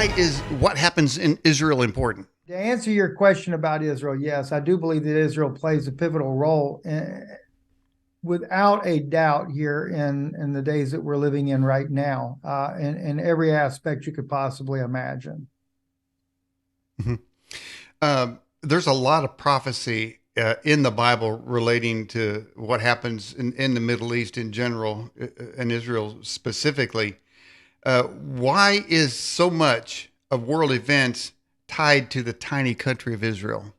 why is what happens in Israel important? To answer your question about Israel, yes, I do believe that Israel plays a pivotal role without a doubt here in the days that we're living in right now, in every aspect you could possibly imagine. Mhm. There's a lot of prophecy in the Bible relating to what happens in the Middle East in general, and Israel specifically. Why is so much of world events tied to the tiny country of Israel?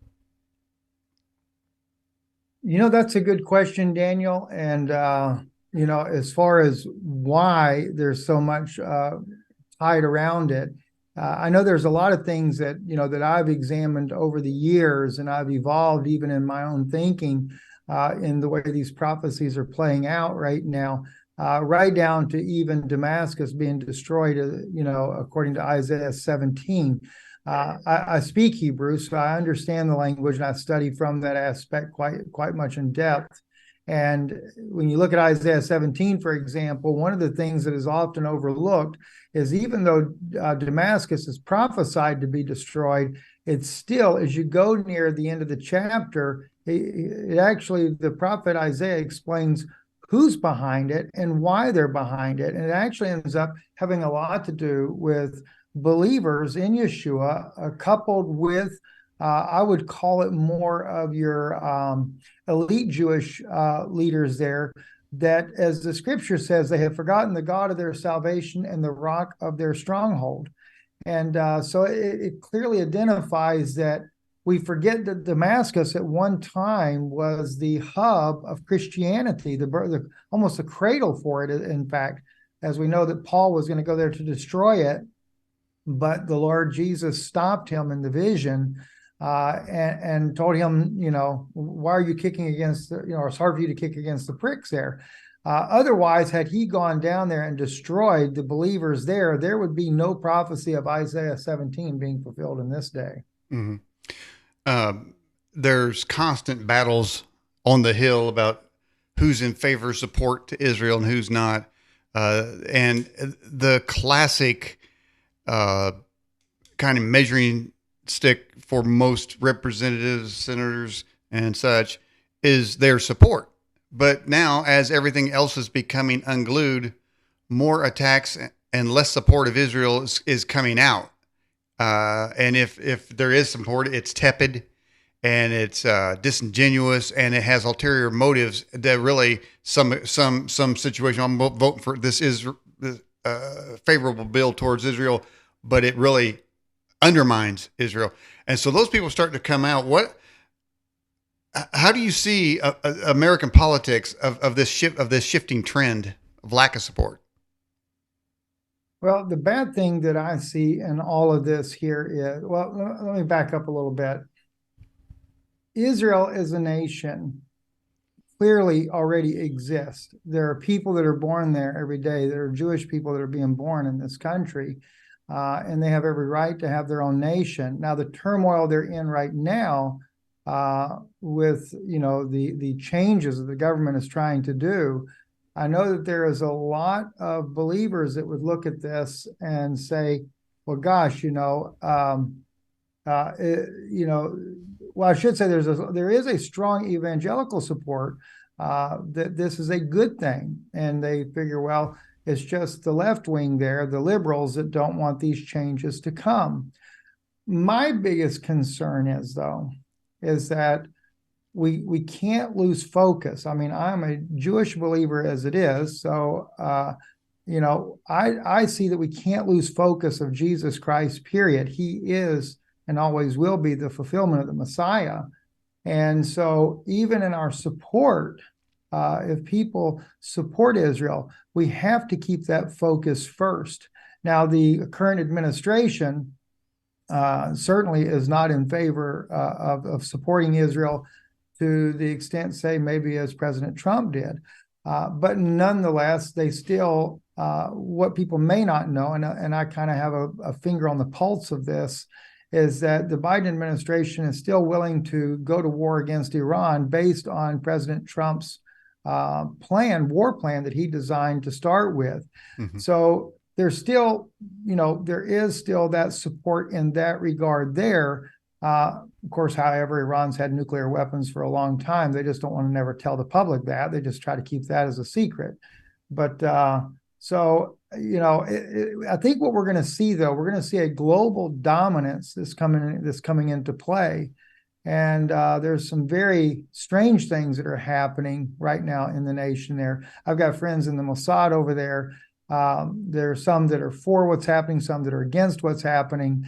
That's a good question, Daniel. And, as far as why there's so much tied around it, I know there's a lot of things that I've examined over the years, and I've evolved even in my own thinking in the way these prophecies are playing out right now, right down to even Damascus being destroyed, according to Isaiah 17. I speak Hebrew, so I understand the language, and I study from that aspect quite much in depth. And when you look at Isaiah 17, for example, one of the things that is often overlooked is even though Damascus is prophesied to be destroyed, it's still, as you go near the end of the chapter, it actually, the prophet Isaiah explains who's behind it and why they're behind it. And it actually ends up having a lot to do with believers in Yeshua, coupled with, I would call it more of your elite Jewish leaders there, that, as the scripture says, they have forgotten the God of their salvation and the rock of their stronghold. And so it clearly identifies that we forget that Damascus at one time was the hub of Christianity, almost a cradle for it, in fact, as we know that Paul was going to go there to destroy it. But the Lord Jesus stopped him in the vision and told him, why are you kicking against, it's hard for you to kick against the pricks there. Otherwise, had he gone down there and destroyed the believers there would be no prophecy of Isaiah 17 being fulfilled in this day. Mm-hmm. There's constant battles on the Hill about who's in favor of support to Israel and who's not. And the classic kind of measuring stick for most representatives, senators, and such is their support. But now, as everything else is becoming unglued, more attacks and less support of Israel is coming out. And if there is support, it's tepid and it's disingenuous and it has ulterior motives that really some situation. I'm voting for this is favorable bill towards Israel, but it really undermines Israel. And so those people start to come out. How do you see American politics of this shifting trend of lack of support? Well, the bad thing that I see in all of this here is, well, let me back up a little bit. Israel as a nation clearly already exists. There are people that are born there every day. There are Jewish people that are being born in this country, and they have every right to have their own nation. Now, the turmoil they're in right now, with the changes that the government is trying to do, I know that there is a lot of believers that would look at this and say, "Well, gosh, well, I should say there is a strong evangelical support that this is a good thing," and they figure, well, it's just the left wing there, the liberals, that don't want these changes to come. My biggest concern is that we can't lose focus. I mean, I'm a Jewish believer as it is, so I see that we can't lose focus of Jesus Christ, period. He is and always will be the fulfillment of the Messiah. And so even in our support, if people support Israel, we have to keep that focus first. Now, the current administration certainly is not in favor of supporting Israel to the extent, say, maybe as President Trump did. But nonetheless, they still, what people may not know, and I kind of have a finger on the pulse of this, is that the Biden administration is still willing to go to war against Iran based on President Trump's war plan that he designed to start with. Mm-hmm. So there's still, there is still that support in that regard there. Of course, however, Iran's had nuclear weapons for a long time. They just don't want to never tell the public that. They just try to keep that as a secret. But so, I think what we're going to see, though, we're going to see a global dominance that's coming into play. And there's some very strange things that are happening right now in the nation there. I've got friends in the Mossad over there. There are some that are for what's happening, some that are against what's happening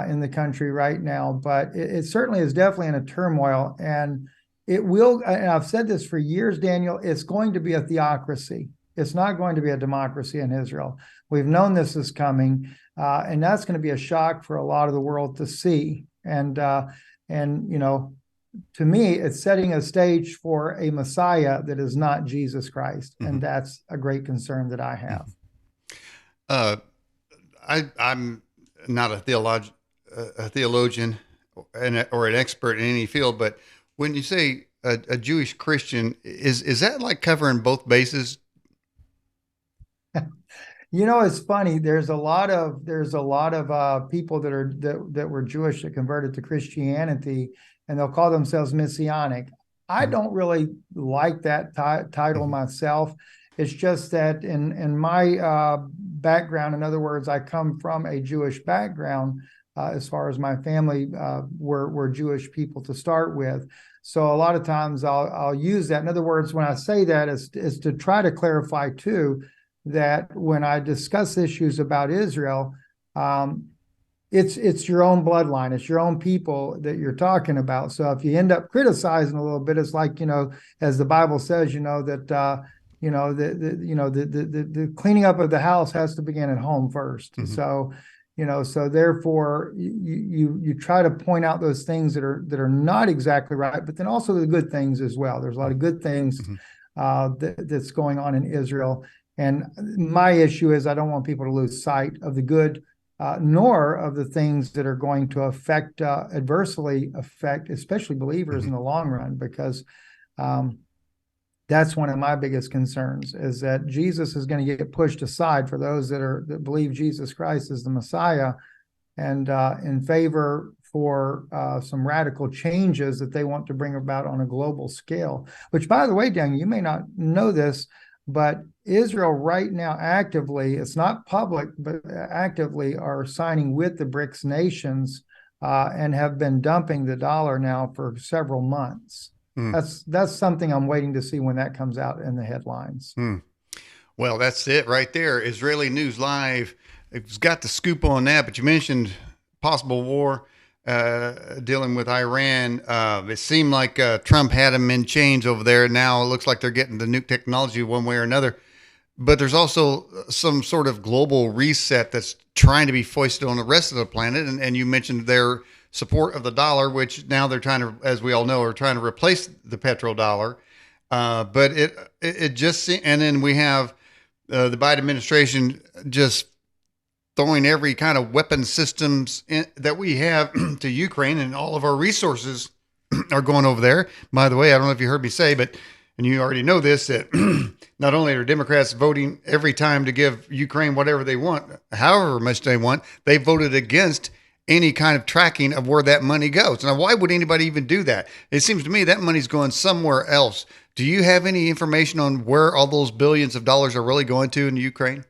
in the country right now. But it certainly is definitely in a turmoil. And it will, and I've said this for years, Daniel, it's going to be a theocracy. It's not going to be a democracy in Israel. We've known this is coming, and that's going to be a shock for a lot of the world to see. And to me, it's setting a stage for a Messiah that is not Jesus Christ, and that's a great concern that I have. I'm not a theologian or an expert in any field, but when you say a Jewish Christian, is that like covering both bases? It's funny. There's a lot of people that were Jewish that converted to Christianity, and they'll call themselves Messianic. I don't really like that title myself. It's just that in my background, in other words, I come from a Jewish background. As far as my family were Jewish people to start with. So a lot of times I'll use that. In other words, when I say that is to try to clarify too, that when I discuss issues about Israel, it's your own bloodline, it's your own people that you're talking about. So if you end up criticizing a little bit, it's like, as the Bible says, that the cleaning up of the house has to begin at home first. So so therefore you try to point out those things that are not exactly right, but then also the good things as well. There's a lot of good things that's going on in Israel. And my issue is I don't want people to lose sight of the good, nor of the things that are going to adversely affect, especially believers in the long run, because that's one of my biggest concerns, is that Jesus is going to get pushed aside for those that believe Jesus Christ is the Messiah, and in favor for some radical changes that they want to bring about on a global scale. Which, by the way, Daniel, you may not know this, but Israel right now actively, it's not public, but actively are signing with the BRICS nations and have been dumping the dollar now for several months. That's something I'm waiting to see when that comes out in the headlines. Well, that's it right there. Israeli News Live. It's got the scoop on that, but you mentioned possible war dealing with Iran. It seemed like Trump had them in chains over there. Now it looks like they're getting the nuke technology one way or another. But there's also some sort of global reset that's trying to be foisted on the rest of the planet. And you mentioned their support of the dollar, which now they're trying to, as we all know, are trying to replace the petrodollar. But it just, and then we have the Biden administration just throwing every kind of weapon systems that we have to Ukraine, and all of our resources are going over there. By the way, I don't know if you heard me say, and you already know this, that not only are Democrats voting every time to give Ukraine whatever they want, however much they want, they voted against any kind of tracking of where that money goes. Now, why would anybody even do that? It seems to me that money's going somewhere else. Do you have any information on where all those billions of dollars are really going to in Ukraine?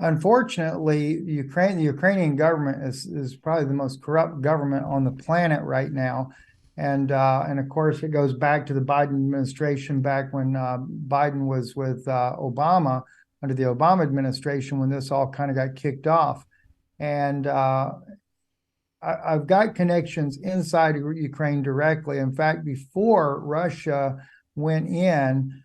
Unfortunately, the Ukrainian government is probably the most corrupt government on the planet right now. And of course, it goes back to the Biden administration, back when Biden was with Obama, under the Obama administration, when this all kind of got kicked off. And I've got connections inside of Ukraine directly. In fact, before Russia went in,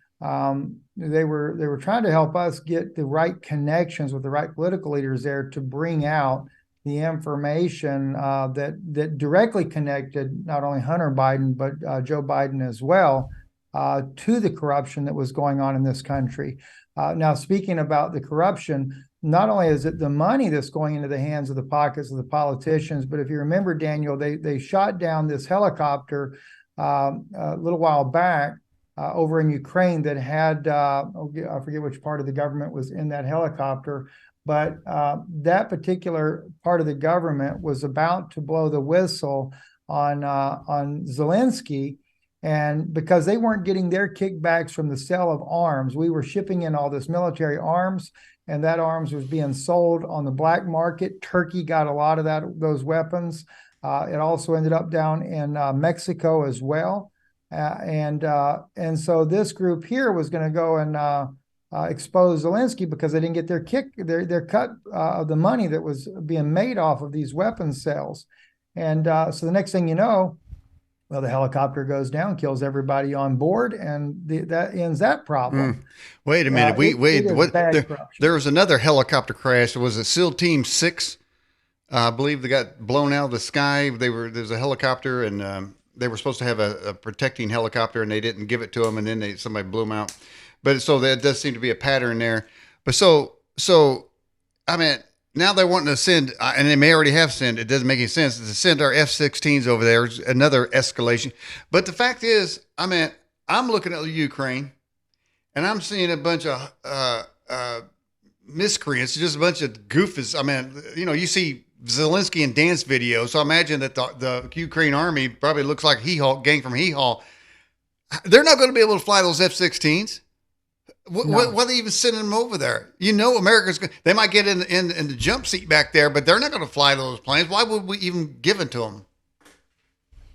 they were trying to help us get the right connections with the right political leaders there to bring out the information that directly connected not only Hunter Biden but Joe Biden as well to the corruption that was going on in this country. Now, speaking about the corruption, not only is it the money that's going into the hands of the pockets of the politicians, but if you remember, Daniel, they shot down this helicopter a little while back over in Ukraine that had, I forget which part of the government was in that helicopter, but that particular part of the government was about to blow the whistle on Zelensky. And because they weren't getting their kickbacks from the sale of arms, we were shipping in all this military arms, and that arms was being sold on the black market. Turkey got a lot of those weapons. It also ended up down in Mexico as well. And so this group here was going to go and expose Zelensky because they didn't get their cut of the money that was being made off of these weapons sales. And so the next thing you know, well, the helicopter goes down, kills everybody on board, and that ends that problem. Wait a minute. There was another helicopter crash. Was it SEAL Team 6? I believe they got blown out of the sky. There's a helicopter, and they were supposed to have a protecting helicopter, and they didn't give it to them, and then somebody blew them out. But so there does seem to be a pattern there. But so I mean, now they're wanting to send, and they may already have sent, it doesn't make any sense to send our F-16s over there. It's another escalation. But the fact is, I mean, I'm looking at Ukraine, and I'm seeing a bunch of miscreants, just a bunch of goofus. I mean, you see Zelensky and dance videos, so I imagine that the Ukraine army probably looks like gang from Hee-Haw. They're not going to be able to fly those F-16s. Why are they even sending them over there? America's. They might get in the jump seat back there, but they're not going to fly those planes. Why would we even give it to them?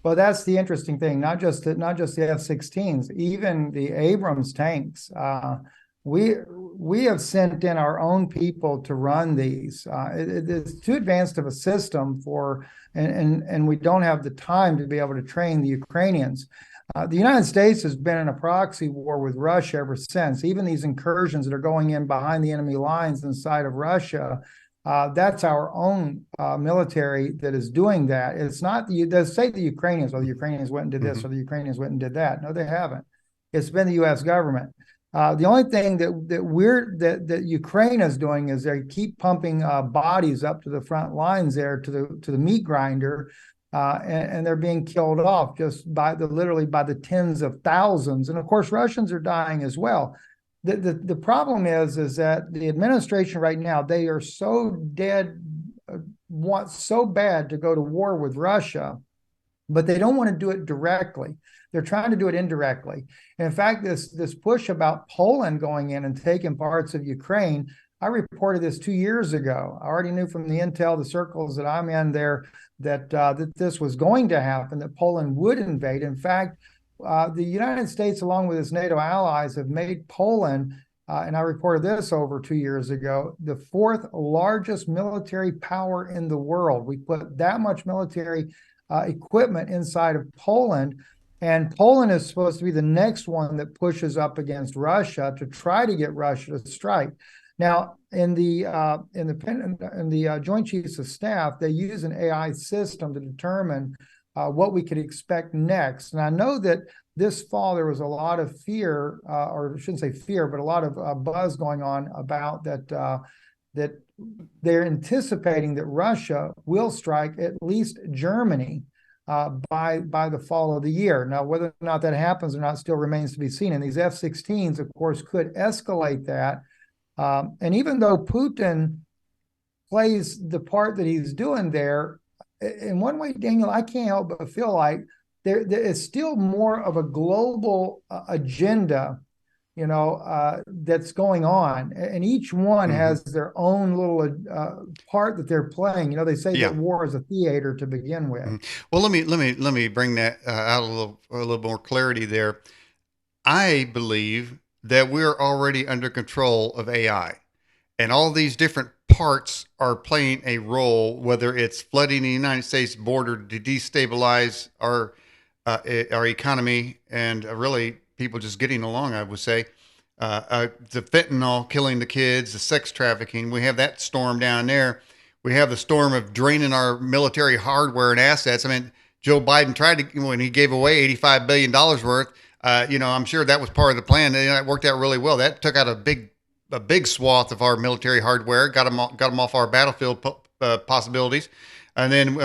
Well, that's the interesting thing. Not just the F-16s, even the Abrams tanks. We have sent in our own people to run these. It's too advanced of a system and we don't have the time to be able to train the Ukrainians. The United States has been in a proxy war with Russia ever since. Even these incursions that are going in behind the enemy lines inside of Russia, that's our own military that is doing that. It's not they say the Ukrainians, the Ukrainians went and did this, or the Ukrainians went and did that. No, they haven't. It's been the U.S. government. The only thing that Ukraine is doing is they keep pumping bodies up to the front lines there to the meat grinder. And they're being killed off just literally by the tens of thousands. And of course, Russians are dying as well. The problem is that the administration right now, they are so want so bad to go to war with Russia, but they don't want to do it directly. They're trying to do it indirectly. And in fact, this push about Poland going in and taking parts of Ukraine, I reported this 2 years ago. I already knew from the intel, the circles that I'm in there, that this was going to happen, that Poland would invade. In fact, the United States, along with its NATO allies, have made Poland, and I reported this over 2 years ago, the fourth largest military power in the world. We put that much military equipment inside of Poland, and Poland is supposed to be the next one that pushes up against Russia to try to get Russia to strike. Now, in the Joint Chiefs of Staff, they use an AI system to determine what we could expect next. And I know that this fall there was a lot of fear, or I shouldn't say fear, but a lot of buzz going on about that they're anticipating that Russia will strike at least Germany by the fall of the year. Now, whether or not that happens or not still remains to be seen. And these F-16s, of course, could escalate that. And even though Putin plays the part that he's doing there, in one way, Daniel, I can't help but feel like there is still more of a global agenda, that's going on. And each one has their own little part that they're playing. They say that war is a theater to begin with. Well, let me bring that out a little more clarity there. I believe that we're already under control of AI, and all these different parts are playing a role, whether it's flooding the United States border to destabilize our economy and really people just getting along, I would say. The fentanyl killing the kids, the sex trafficking, we have that storm down there. We have the storm of draining our military hardware and assets. I mean, Joe Biden tried to, when he gave away $85 billion worth, I'm sure that was part of the plan. It worked out really well. That took out a big swath of our military hardware, got them off our battlefield possibilities. And then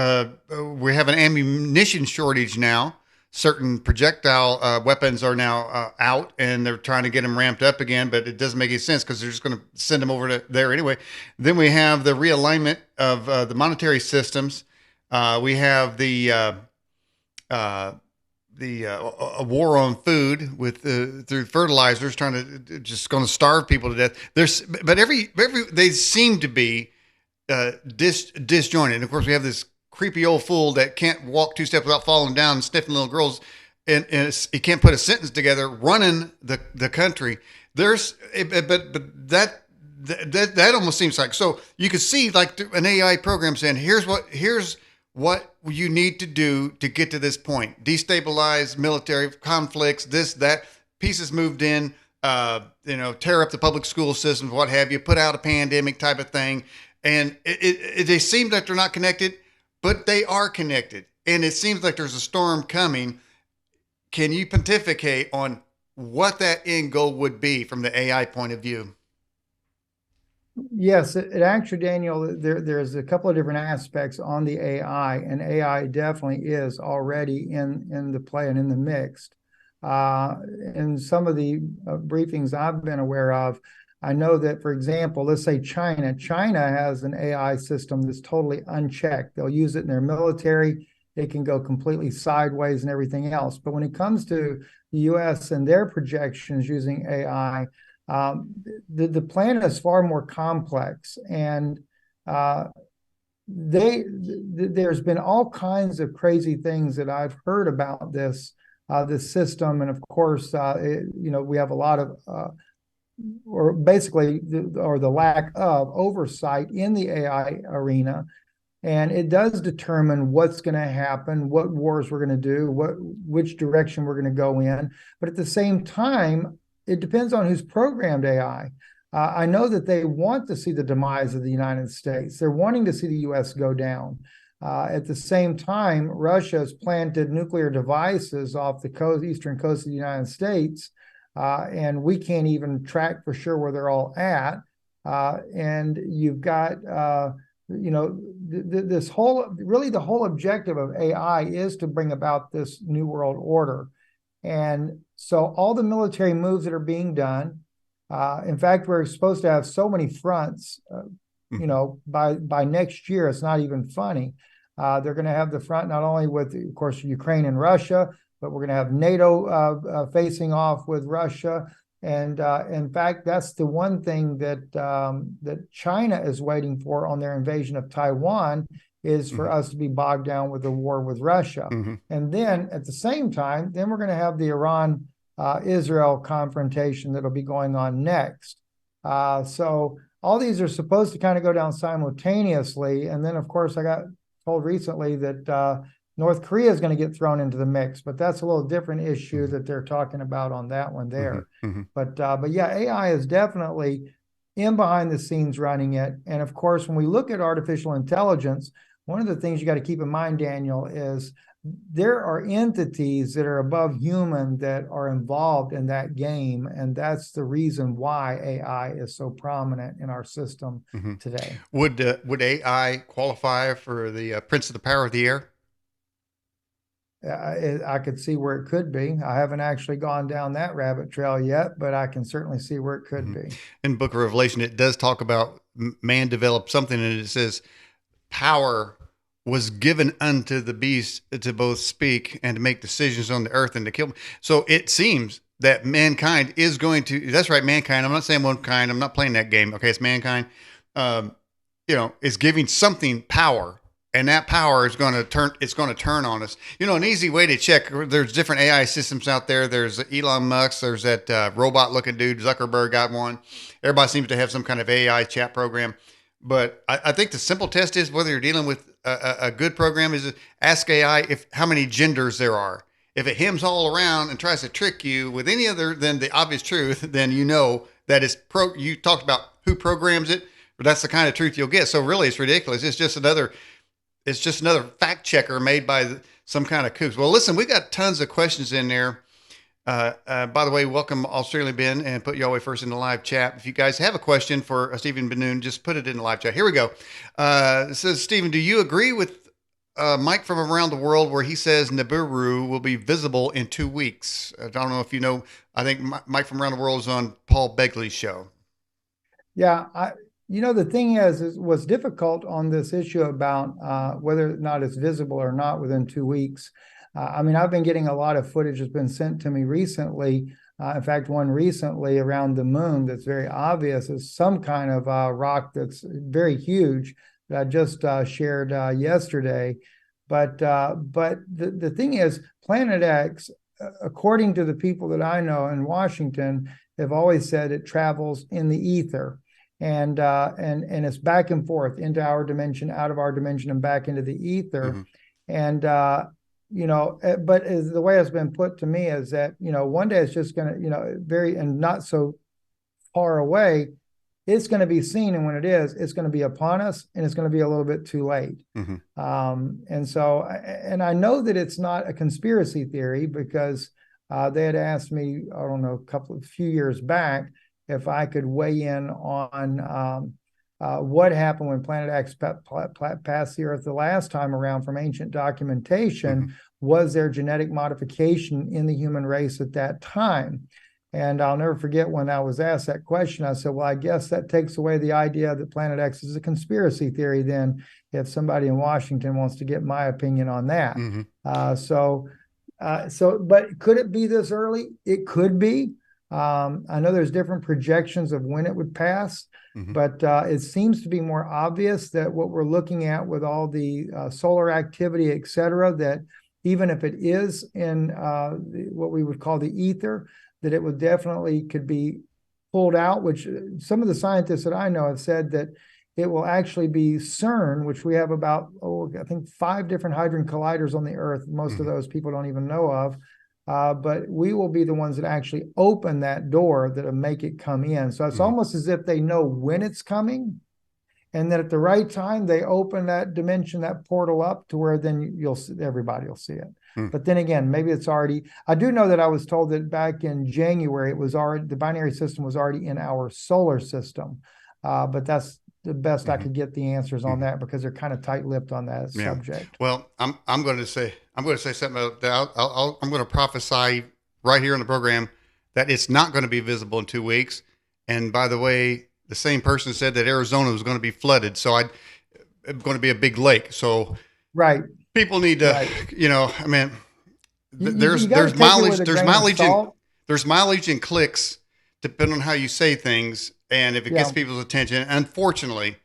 we have an ammunition shortage now. certain projectile weapons are now out, and they're trying to get them ramped up again, but it doesn't make any sense because they're just going to send them over to there anyway. Then we have the realignment of the monetary systems. We have a war on food with through fertilizers, trying to just going to starve people to death. But every they seem to be disjointed. And of course, we have this creepy old fool that can't walk two steps without falling down and sniffing little girls, and he can't put a sentence together, running the country. But that almost seems like, so you could see like an AI program saying, here's what you need to do to get to this point: destabilize military conflicts, this, that, pieces moved in, tear up the public school systems, what have you, put out a pandemic type of thing. And they seem like they're not connected, but they are connected. And it seems like there's a storm coming. Can you pontificate on what that end goal would be from the AI point of view? Yes, it actually, Daniel, there's a couple of different aspects on the AI, and AI definitely is already in the play and in the mix. In some of the briefings I've been aware of, I know that, for example, let's say China has an AI system that's totally unchecked. They'll use it in their military. It can go completely sideways and everything else. But when it comes to the US and their projections using AI, the plan is far more complex, and there's been all kinds of crazy things that I've heard about this system, and of course, we have a lot of or basically the lack of oversight in the AI arena. And it does determine what's going to happen, what wars we're going to do, which direction we're going to go in. But at the same time, it depends on who's programmed AI. I know that they want to see the demise of the United States. They're wanting to see the U.S. go down. At the same time, Russia has planted nuclear devices off the eastern coast of the United States, and we can't even track for sure where they're all at. And you've got, this the whole objective of AI is to bring about this new world order. And so all the military moves that are being done, in fact, we're supposed to have so many fronts, by next year, it's not even funny. They're going to have the front not only with, of course, Ukraine and Russia, but we're going to have NATO facing off with Russia. And in fact, that's the one thing that China is waiting for on their invasion of Taiwan, is for us to be bogged down with the war with Russia. And then at the same time, then we're going to have the Iran-Israel confrontation that'll be going on next. So all these are supposed to kind of go down simultaneously. And then, of course, I got told recently that North Korea is going to get thrown into the mix, but that's a little different issue that they're talking about on that one there. But yeah, AI is definitely in behind the scenes running it. And of course, when we look at artificial intelligence, one of the things you got to keep in mind, Daniel, is there are entities that are above human that are involved in that game. And that's the reason why AI is so prominent in our system today. Would AI qualify for the Prince of the Power of the Air? I could see where it could be. I haven't actually gone down that rabbit trail yet, but I can certainly see where it could be. In the Book of Revelation, it does talk about man developed something, and it says power was given unto the beast to both speak and to make decisions on the earth and to kill. So it seems that mankind is going to, that's right, mankind. I'm not saying one kind. I'm not playing that game. Okay, it's mankind. Is giving something power. And that power is going to turn. It's going to turn on us. An easy way to check. There's different AI systems out there. There's Elon Musk. There's that robot-looking dude. Zuckerberg got one. Everybody seems to have some kind of AI chat program. But I think the simple test is whether you're dealing with a good program is ask AI how many genders there are. If it hems all around and tries to trick you with any other than the obvious truth, then you know that it's You talked about who programs it, but that's the kind of truth you'll get. So really, it's ridiculous. It's just another fact checker made by some kind of kooks. Well, listen, we got tons of questions in there. By the way, welcome Australian Ben, and put you all the way first in the live chat. If you guys have a question for Stephen Ben-Nun, just put it in the live chat. Here we go. It says, Stephen, do you agree with Mike from around the world, where he says Nibiru will be visible in 2 weeks. I don't know if you know. I think Mike from around the world is on Paul Begley's show. Yeah, the thing is what's difficult on this issue about whether or not it's visible or not within 2 weeks. I mean, I've been getting a lot of footage that's been sent to me recently. In fact, one recently around the moon that's very obvious is some kind of rock that's very huge that I just shared yesterday. But the thing is, Planet X, according to the people that I know in Washington, have always said it travels in the ether, and it's back and forth into our dimension, out of our dimension, and back into the ether. Mm-hmm. And but the way it's been put to me is that one day it's just going to very and not so far away, it's going to be seen, and when it is, it's going to be upon us, and it's going to be a little bit too late. Mm-hmm. And I know that it's not a conspiracy theory, because they had asked me, I don't know, a few years back, if I could weigh in on what happened when Planet X passed the Earth the last time around from ancient documentation. Mm-hmm. Was there genetic modification in the human race at that time? And I'll never forget when I was asked that question, I said, well, I guess that takes away the idea that Planet X is a conspiracy theory, then, if somebody in Washington wants to get my opinion on that. Mm-hmm. But could it be this early? It could be. I know there's different projections of when it would pass, mm-hmm. but it seems to be more obvious that what we're looking at with all the solar activity, et cetera, that even if it is in what we would call the ether, that it would definitely could be pulled out, which some of the scientists that I know have said that it will actually be CERN, which we have about, I think 5 different hadron colliders on the Earth. Most mm-hmm. of those people don't even know of. But we will be the ones that actually open that door that'll make it come in. So it's mm-hmm. almost as if they know when it's coming, and that at the right time they open that dimension, that portal up to where then everybody will see it. Mm. But then again, maybe it's already. I do know that I was told that back in January the binary system was already in our solar system, but that's the best mm-hmm. I could get the answers on mm-hmm. that, because they're kind of tight-lipped on that subject. Well, I'm going to say something that I'm going to prophesy right here on the program that it's not going to be visible in 2 weeks. And by the way, the same person said that Arizona was going to be flooded, so it's going to be a big lake. So right, people need to, I mean, there's mileage and clicks depending on how you say things. And if it gets people's attention, unfortunately,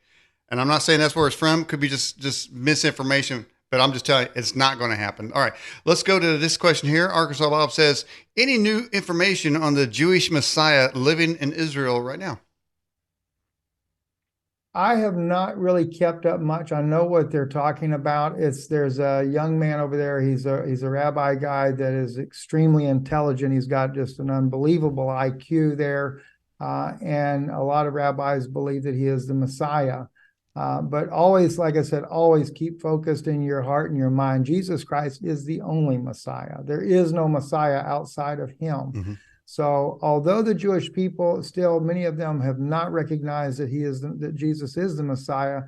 and I'm not saying that's where it's from, could be just misinformation, but I'm just telling you, it's not going to happen. All right, let's go to this question here. Arkansas Bob says, any new information on the Jewish Messiah living in Israel right now? I have not really kept up much. I know what they're talking about. There's a young man over there. He's a rabbi guy that is extremely intelligent. He's got just an unbelievable IQ there. And a lot of rabbis believe that he is the Messiah. But always, like I said, always keep focused in your heart and your mind. Jesus Christ is the only Messiah. There is no Messiah outside of him. Mm-hmm. So although the Jewish people still, many of them have not recognized that Jesus is the Messiah,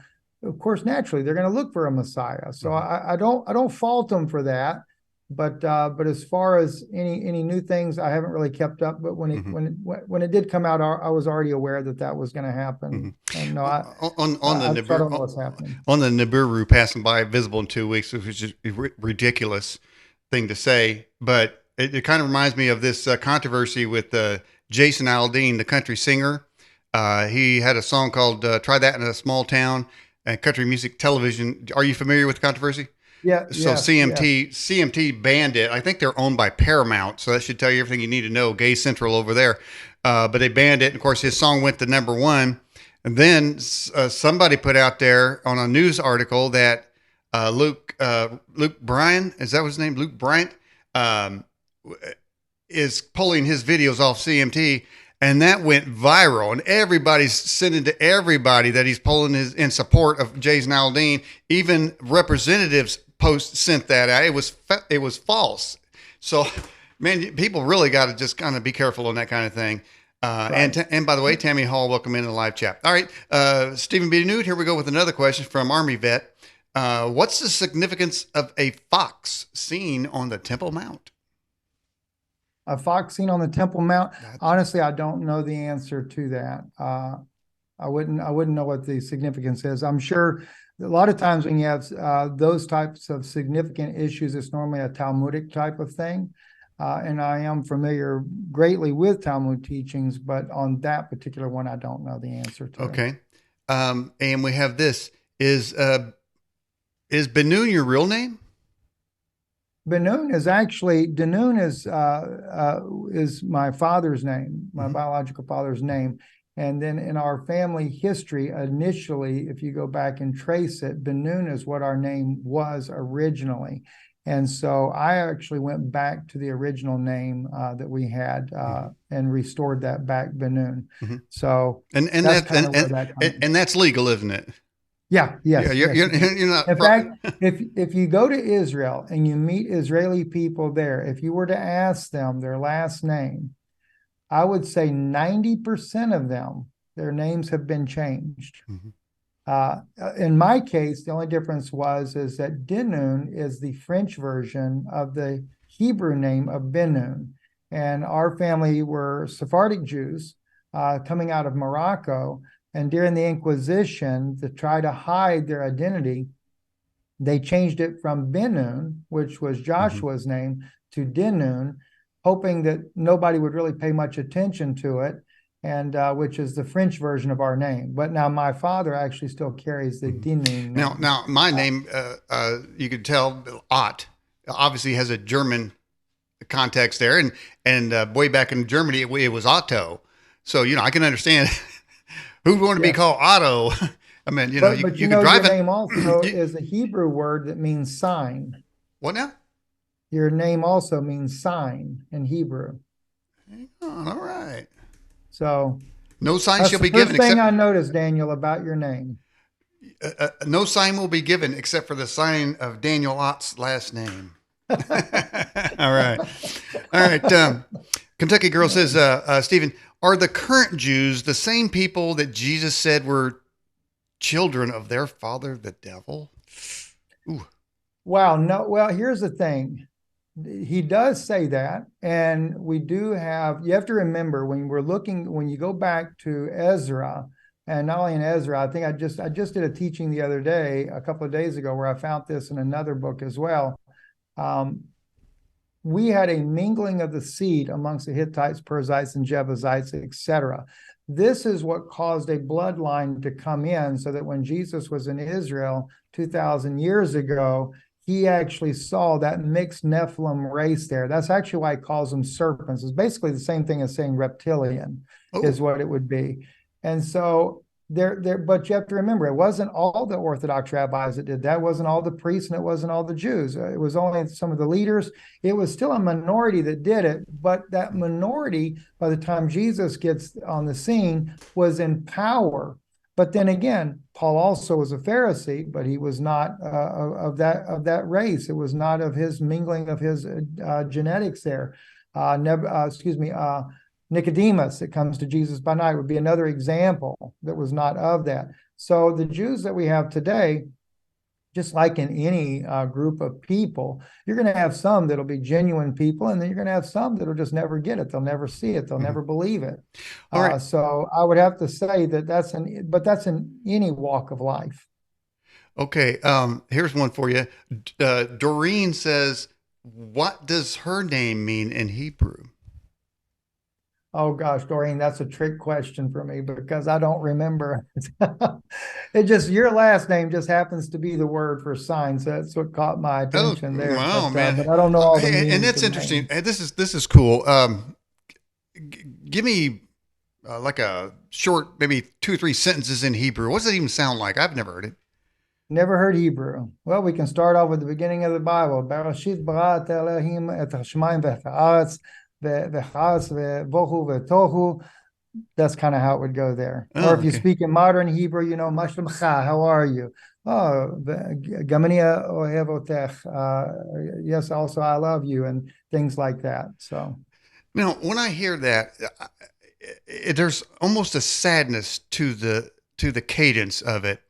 of course, naturally, they're going to look for a Messiah. So mm-hmm. I don't fault them for that. But as far as any new things, I haven't really kept up. But when it did come out, I was already aware that was going to happen. Mm-hmm. And no, I don't know what's happening. On the Nibiru passing by visible in 2 weeks, which is a ridiculous thing to say, but it kind of reminds me of this controversy with Jason Aldean, the country singer. He had a song called "Try That in a Small Town" and country music television. Are you familiar with the controversy? Yeah. So CMT banned it. I think they're owned by Paramount, so that should tell you everything you need to know. Gay Central over there, but they banned it. And of course, his song went to #1. And then somebody put out there on a news article that Luke Bryan, is that his name? Luke Bryant is pulling his videos off CMT. And that went viral, and everybody's sending to everybody that he's pulling in support of Jason Aldean. Even representatives sent that out. It was false. So, man, people really got to just kind of be careful on that kind of thing. Right. And by the way, Tammy Hall, welcome into the live chat. All right, Stephen B. Nude, here we go with another question from Army Vet. What's the significance of a fox seen on the Temple Mount? A fox seen on the Temple Mount. That's Honestly, I don't know the answer to that. I wouldn't know what the significance is. I'm sure a lot of times when you have those types of significant issues, it's normally a Talmudic type of thing. And I am familiar greatly with Talmud teachings, but on that particular one, I don't know the answer to. okay. And we have this: is Ben-Nun your real name? Ben-Nun is actually Ben-Nun is my father's name, my Mhm. biological father's name. And then in our family history, initially, if you go back and trace it, Ben-Nun is what our name was originally. And so I actually went back to the original name that we had Mhm. and restored that back Ben-Nun. Mhm. So And that's that kind of where that comes from. and that's legal, isn't it? Yeah, Yeah, yes, yes, it is. you're not. In fact, if you go to Israel and you meet Israeli people there, if you were to ask them their last name, I would say 90% of them, their names have been changed. Mhm. In my case, the only difference is that Dinun is the French version of the Hebrew name of Benun. And our family were Sephardic Jews coming out of Morocco. And during the Inquisition, to try to hide their identity, they changed it from Benun, which was Mhm. Joshua's name, to Dinun, hoping that nobody would really pay much attention to it, and which is the French version of our name. But now my father actually still carries the Mhm. Dinun name. Now, my name, you could tell, Ott, obviously has a German context there, and way back in Germany, it was Otto. So I can understand who'd want to be Yes, called Otto. I mean, but you could drive your it. name also You, is a Hebrew word that means sign. what now? Your name also means sign in Hebrew. Oh, all right. So No sign that's shall the be given first thing except I noticed, Daniel, about your name. no sign will be given except for the sign of Daniel Ott's last name. All right. All right. Kentucky Girl says, Stephen, are the current Jews the same people that Jesus said were children of their father, the devil? Ooh. Wow, no, well, here's the thing. He does say that, and we do have, you have to remember when you go back to Ezra, and not only in Ezra, I think I just did a teaching the other day, a couple of days ago, where I found this in another book as well. Um, we had a mingling of the seed amongst the Hittites, Perizzites, and Jebusites, etc. This is what caused a bloodline to come in, so that when Jesus was in Israel 2,000 years ago, he actually saw that mixed Nephilim race there. That's actually why he calls them serpents. It's basically the same thing as saying reptilian, Oh. is what it would be. And so but you have to remember, it wasn't all the Orthodox rabbis that did that. It wasn't all the priests, and it wasn't all the Jews. It was only some of the leaders. It was still a minority that did it, but that minority, by the time Jesus gets on the scene, was in power. But then again, Paul also was a Pharisee, but he was not of that race. It was not of his mingling of his genetics there. Excuse me, Nicodemus that comes to Jesus by night would be another example that was not of that. So the Jews that we have today, just like in any group of people, you're going to have some that'll be genuine people, and then you're going to have some that'll just never get it. They'll never see it. They'll Mhm. never believe it. All right. So I would have to say that but that's in any walk of life. Okay. Here's one for you. Doreen says, what does her name mean in Hebrew? Oh gosh, Doreen, that's a trick question for me because I don't remember. Your last name just happens to be the word for sign, so that's what caught my Oh, attention there. wow, But man. I don't know all the And meanings that's of interesting. names. Hey, this is cool. Give me like a short, maybe 2 or 3 sentences in Hebrew. What does it even sound like? I've never heard it. Never heard Hebrew. Well, we can start off with the beginning of the Bible. Bereshit barat Elohim et hashamayim v'et haaretz v'charetz v'vohu v'tohu. That's kind of how it would go there. Or Oh, if you okay. speak in modern Hebrew, Mashlemcha, how are you? Oh, Gamania ohev otech. Yes, also I love you, and things like that. So, Now, when I hear that, there's almost a sadness to the cadence of it.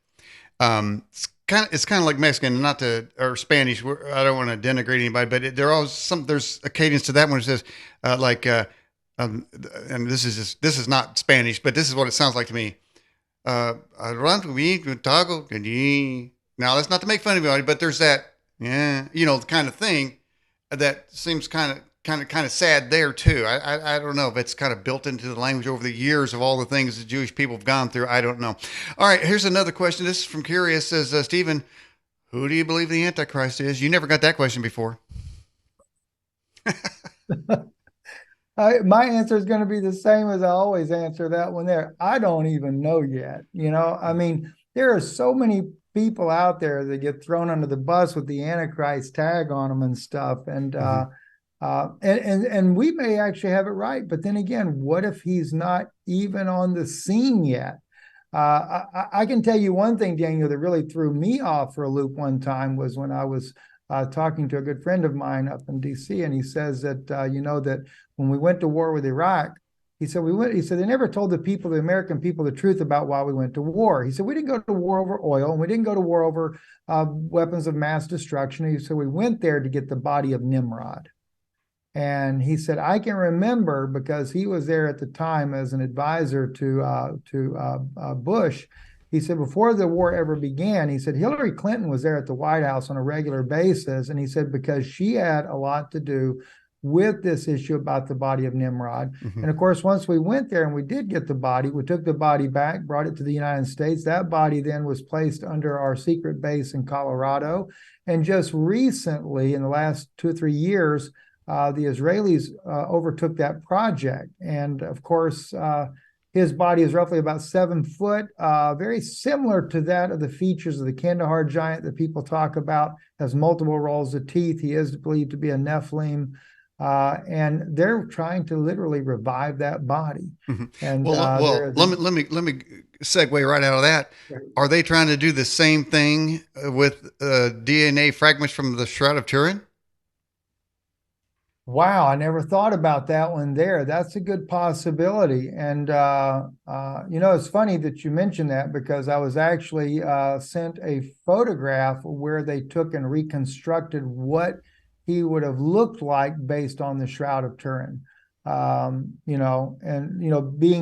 it's kind of like Mexican, not to or Spanish. I don't want to denigrate anybody, but there's a cadence to that one. It says like, and this is not Spanish, but this is what it sounds like to me. Taco. Now that's not to make fun of anybody, but there's that, yeah, kind of thing that seems kind of sad there too. I don't know if it's kind of built into the language over the years of all the things the Jewish people have gone through. I don't know. All right, here's another question. This is from Curious. Says Stephen, who do you believe the Antichrist is? You never got that question before. My answer is going to be the same as I always answer that one there. I don't even know yet. I mean, there are so many people out there that get thrown under the bus with the Antichrist tag on them and stuff. And we may actually have it right. But then again, what if he's not even on the scene yet? I can tell you one thing, Daniel, that really threw me off for a loop one time was when I was talking to a good friend of mine up in D.C., and he says that that when we went to war with Iraq, he said He said they never told the American people, the truth about why we went to war. He said we didn't go to war over oil, and we didn't go to war over weapons of mass destruction. He said we went there to get the body of Nimrod. And he said, I can remember because he was there at the time as an advisor to Bush. He said, before the war ever began, he said, Hillary Clinton was there at the White House on a regular basis. And he said, because she had a lot to do with this issue about the body of Nimrod. Mm-hmm. And of course, once we went there and we did get the body, we took the body back, brought it to the United States. That body then was placed under our secret base in Colorado. And just recently, in the last 2 or 3 years, the Israelis overtook that project. And of course, his body is roughly about 7 foot, very similar to that of the features of the Kandahar giant that people talk about, has multiple rows of teeth. He is believed to be a Nephilim. And they're trying to literally revive that body. Mm-hmm. And let me segue right out of that. Are they trying to do the same thing with DNA fragments from the Shroud of Turin? Wow, I never thought about that one there. That's a good possibility. And, it's funny that you mentioned that because I was actually sent a photograph where they took and reconstructed what he would have looked like based on the Shroud of Turin. Being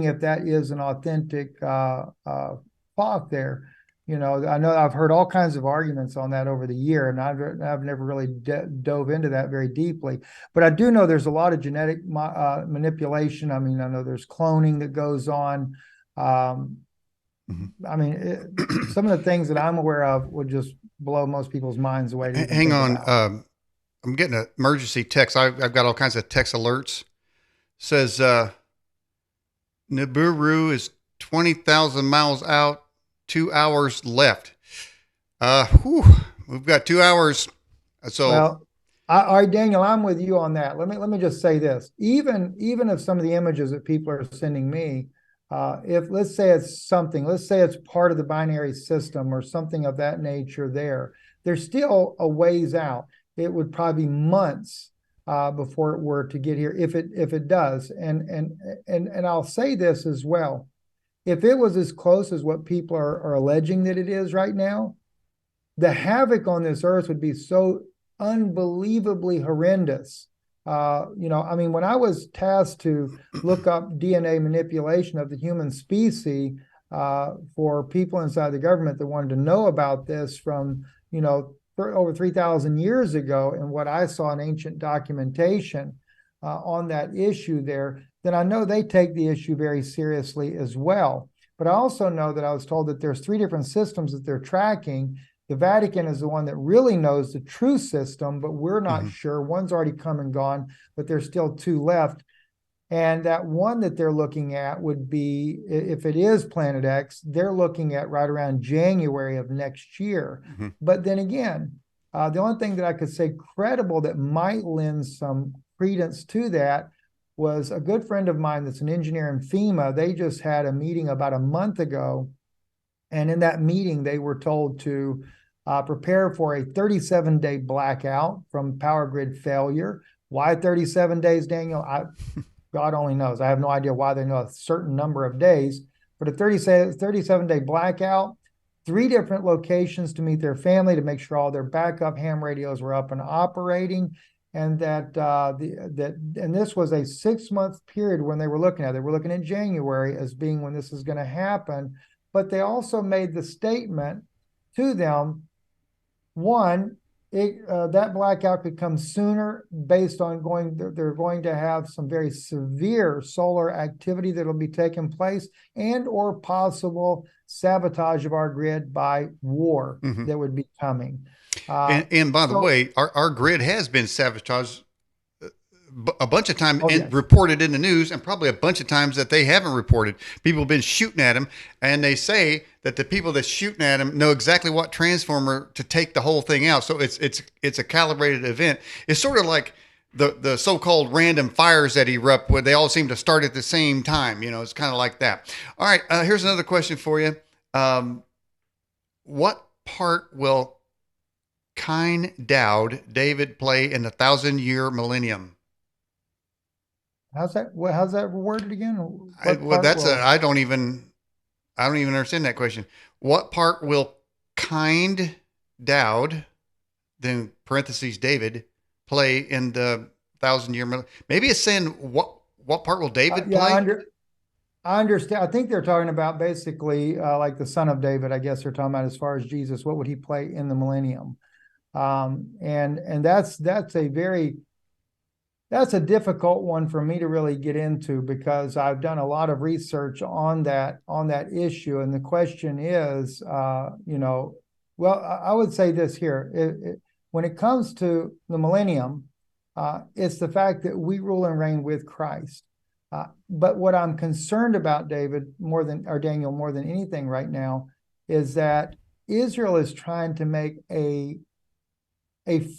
if that is an authentic cloth there. I know I've heard all kinds of arguments on that over the year, and I've never really dove into that very deeply. But I do know there's a lot of genetic manipulation. I mean, I know there's cloning that goes on. Mm-hmm. I mean, some of the things that I'm aware of would just blow most people's minds away. Hang on. I'm getting an emergency text. I've got all kinds of text alerts. Says Nibiru is 20,000 miles out. 2 hours left. We've got 2 hours. So, well, all right, Daniel, I'm with you on that. Let me just say this. Even if some of the images that people are sending me, if let's say it's part of the binary system or something of that nature, there's still a ways out. It would probably be months before it were to get here, if it does. And I'll say this as well. If it was as close as what people are alleging that it is right now, the havoc on this earth would be so unbelievably horrendous. I mean, when I was tasked to look up DNA manipulation of the human species for people inside the government that wanted to know about this from, over 3,000 years ago, and what I saw in ancient documentation on that issue there, then I know they take the issue very seriously as well. But I also know that I was told that there's 3 different systems that they're tracking. The Vatican is the one that really knows the true system, but we're not sure. One's already come and gone, but there's still 2 left. And that one that they're looking at would be, if it is Planet X, they're looking at right around January of next year. Mm-hmm. But then again, the only thing that I could say credible that might lend some credence to that was a good friend of mine that's an engineer in FEMA. They just had a meeting about a month ago. And in that meeting, they were told to prepare for a 37-day blackout from power grid failure. Why 37 days, Daniel? God only knows. I have no idea why they know a certain number of days. But a 37-day blackout, 3 different locations to meet their family, to make sure all their backup ham radios were up and operating, and that this was a 6-month period when they were looking at it. They were looking at January as being when this is going to happen, but they also made the statement to them, one, that blackout could come sooner based on they're going to have some very severe solar activity that'll be taking place, and or possible sabotage of our grid by war that would be coming. And by the way, our grid has been sabotaged a bunch of times and yes. reported in the news, and probably a bunch of times that they haven't reported. People have been shooting at them, and they say that the people that's shooting at them know exactly what transformer to take the whole thing out. So it's a calibrated event. It's sort of like the so-called random fires that erupt, where they all seem to start at the same time. It's kind of like that. All right, here's another question for you. What part will Cain Dowd David play in the 1,000-year millennium? How's that worded again? I don't even understand that question. What part will kind Dowd, then parentheses David, play in the 1,000-year millennium? Maybe it's saying what part will David play? I understand. I think they're talking about basically like the son of David. I guess they're talking about as far as Jesus. What would he play in the millennium? And that's a difficult one for me to really get into, because I've done a lot of research on that issue. And the question is, I would say this here. When it comes to the millennium, it's the fact that we rule and reign with Christ. But what I'm concerned about, Daniel, more than anything right now, is that Israel is trying to make a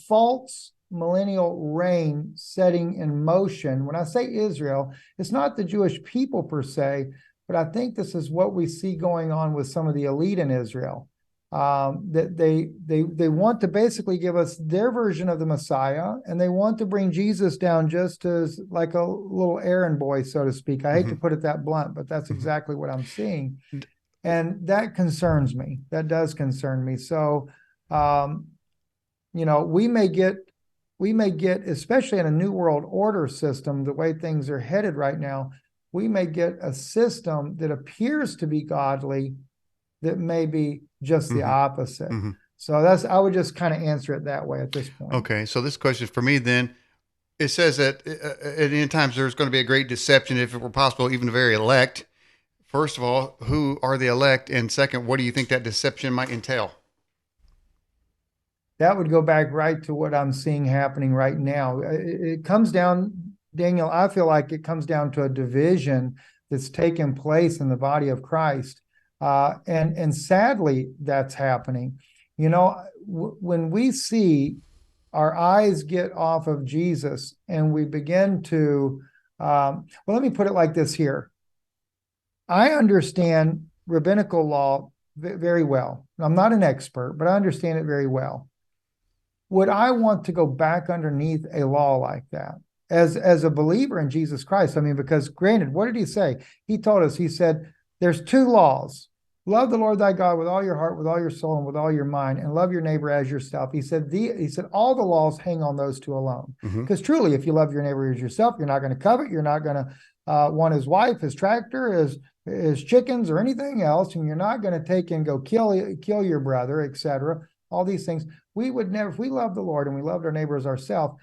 false millennial reign setting in motion. When I say Israel, it's not the Jewish people per se, but I think this is what we see going on with some of the elite in Israel. That they want to basically give us their version of the Messiah, and they want to bring Jesus down just as like a little errand boy, so to speak. I hate to put it that blunt, but that's exactly what I'm seeing. And that concerns me. That does concern me. So, we may get, especially in a new world order system, the way things are headed right now, we may get a system that appears to be godly that may be just the opposite. So I would just kind of answer it that way at this point. Okay. So this question for me then, it says that at any times there's going to be a great deception, if it were possible, even the very elect. First of all, who are the elect? And second, what do you think that deception might entail? That would go back right to what I'm seeing happening right now. It comes down, Daniel, I feel like it comes down to a division that's taken place in the body of Christ. And sadly, that's happening. When we see our eyes get off of Jesus and we begin to, let me put it like this here. I understand rabbinical law very well. I'm not an expert, but I understand it very well. Would I want to go back underneath a law like that as a believer in Jesus Christ? I mean, because granted, what did he say? He told us, he said, there's 2 laws. Love the Lord thy God with all your heart, with all your soul, and with all your mind, and love your neighbor as yourself. He said all the laws hang on those 2 alone. Because truly, if you love your neighbor as yourself, you're not going to covet. You're not going to want his wife, his tractor, his chickens, or anything else. And you're not going to take and go kill your brother, etc. All these things. We would never, if we loved the Lord and we loved our neighbor as ourselves,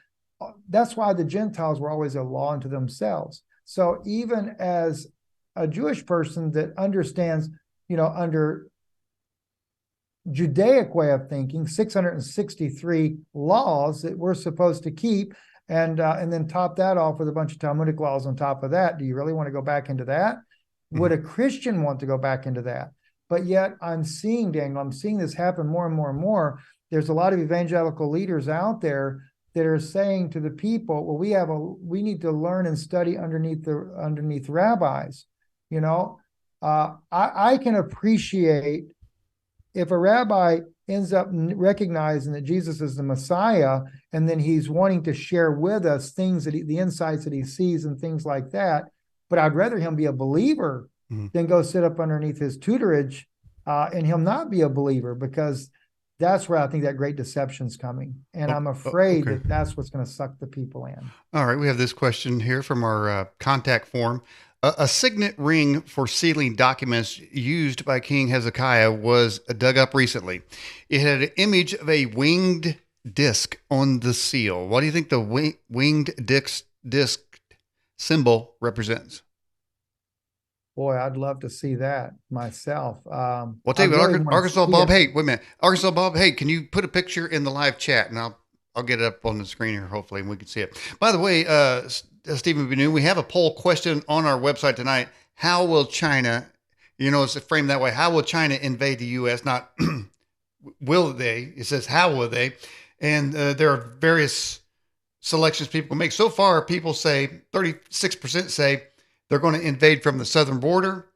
that's why the Gentiles were always a law unto themselves. So even as a Jewish person that understands, under Judaic way of thinking, 663 laws that we're supposed to keep, and then top that off with a bunch of Talmudic laws on top of that. Do you really want to go back into that? Would a Christian want to go back into that? But yet I'm seeing this happen more and more and more. There's a lot of evangelical leaders out there that are saying to the people, well, we need to learn and study underneath rabbis. I can appreciate if a rabbi ends up recognizing that Jesus is the Messiah, and then he's wanting to share with us things the insights that he sees and things like that. But I'd rather him be a believer than go sit up underneath his tutorage and he'll not be a believer, because that's where I think that great deception's coming. And I'm afraid Okay. that that's what's going to suck the people in. All right. We have this question here from our contact form. A signet ring for sealing documents used by King Hezekiah was dug up recently. It had an image of a winged disc on the seal. What do you think the winged disc symbol represents? Boy, I'd love to see that myself. Well, I tell you really what, want to Arkansas see Bob. it. Hey, wait a minute, Arkansas Bob. Hey, can you put a picture in the live chat, and I'll get it up on the screen here, hopefully, and we can see it. By the way, Stephen Ben-Nun, we have a poll question on our website tonight. How will China, it's framed that way? How will China invade the U.S.? Not will they? It says how will they? And there are various selections people can make. So far, people say 36% say they're going to invade from the southern border.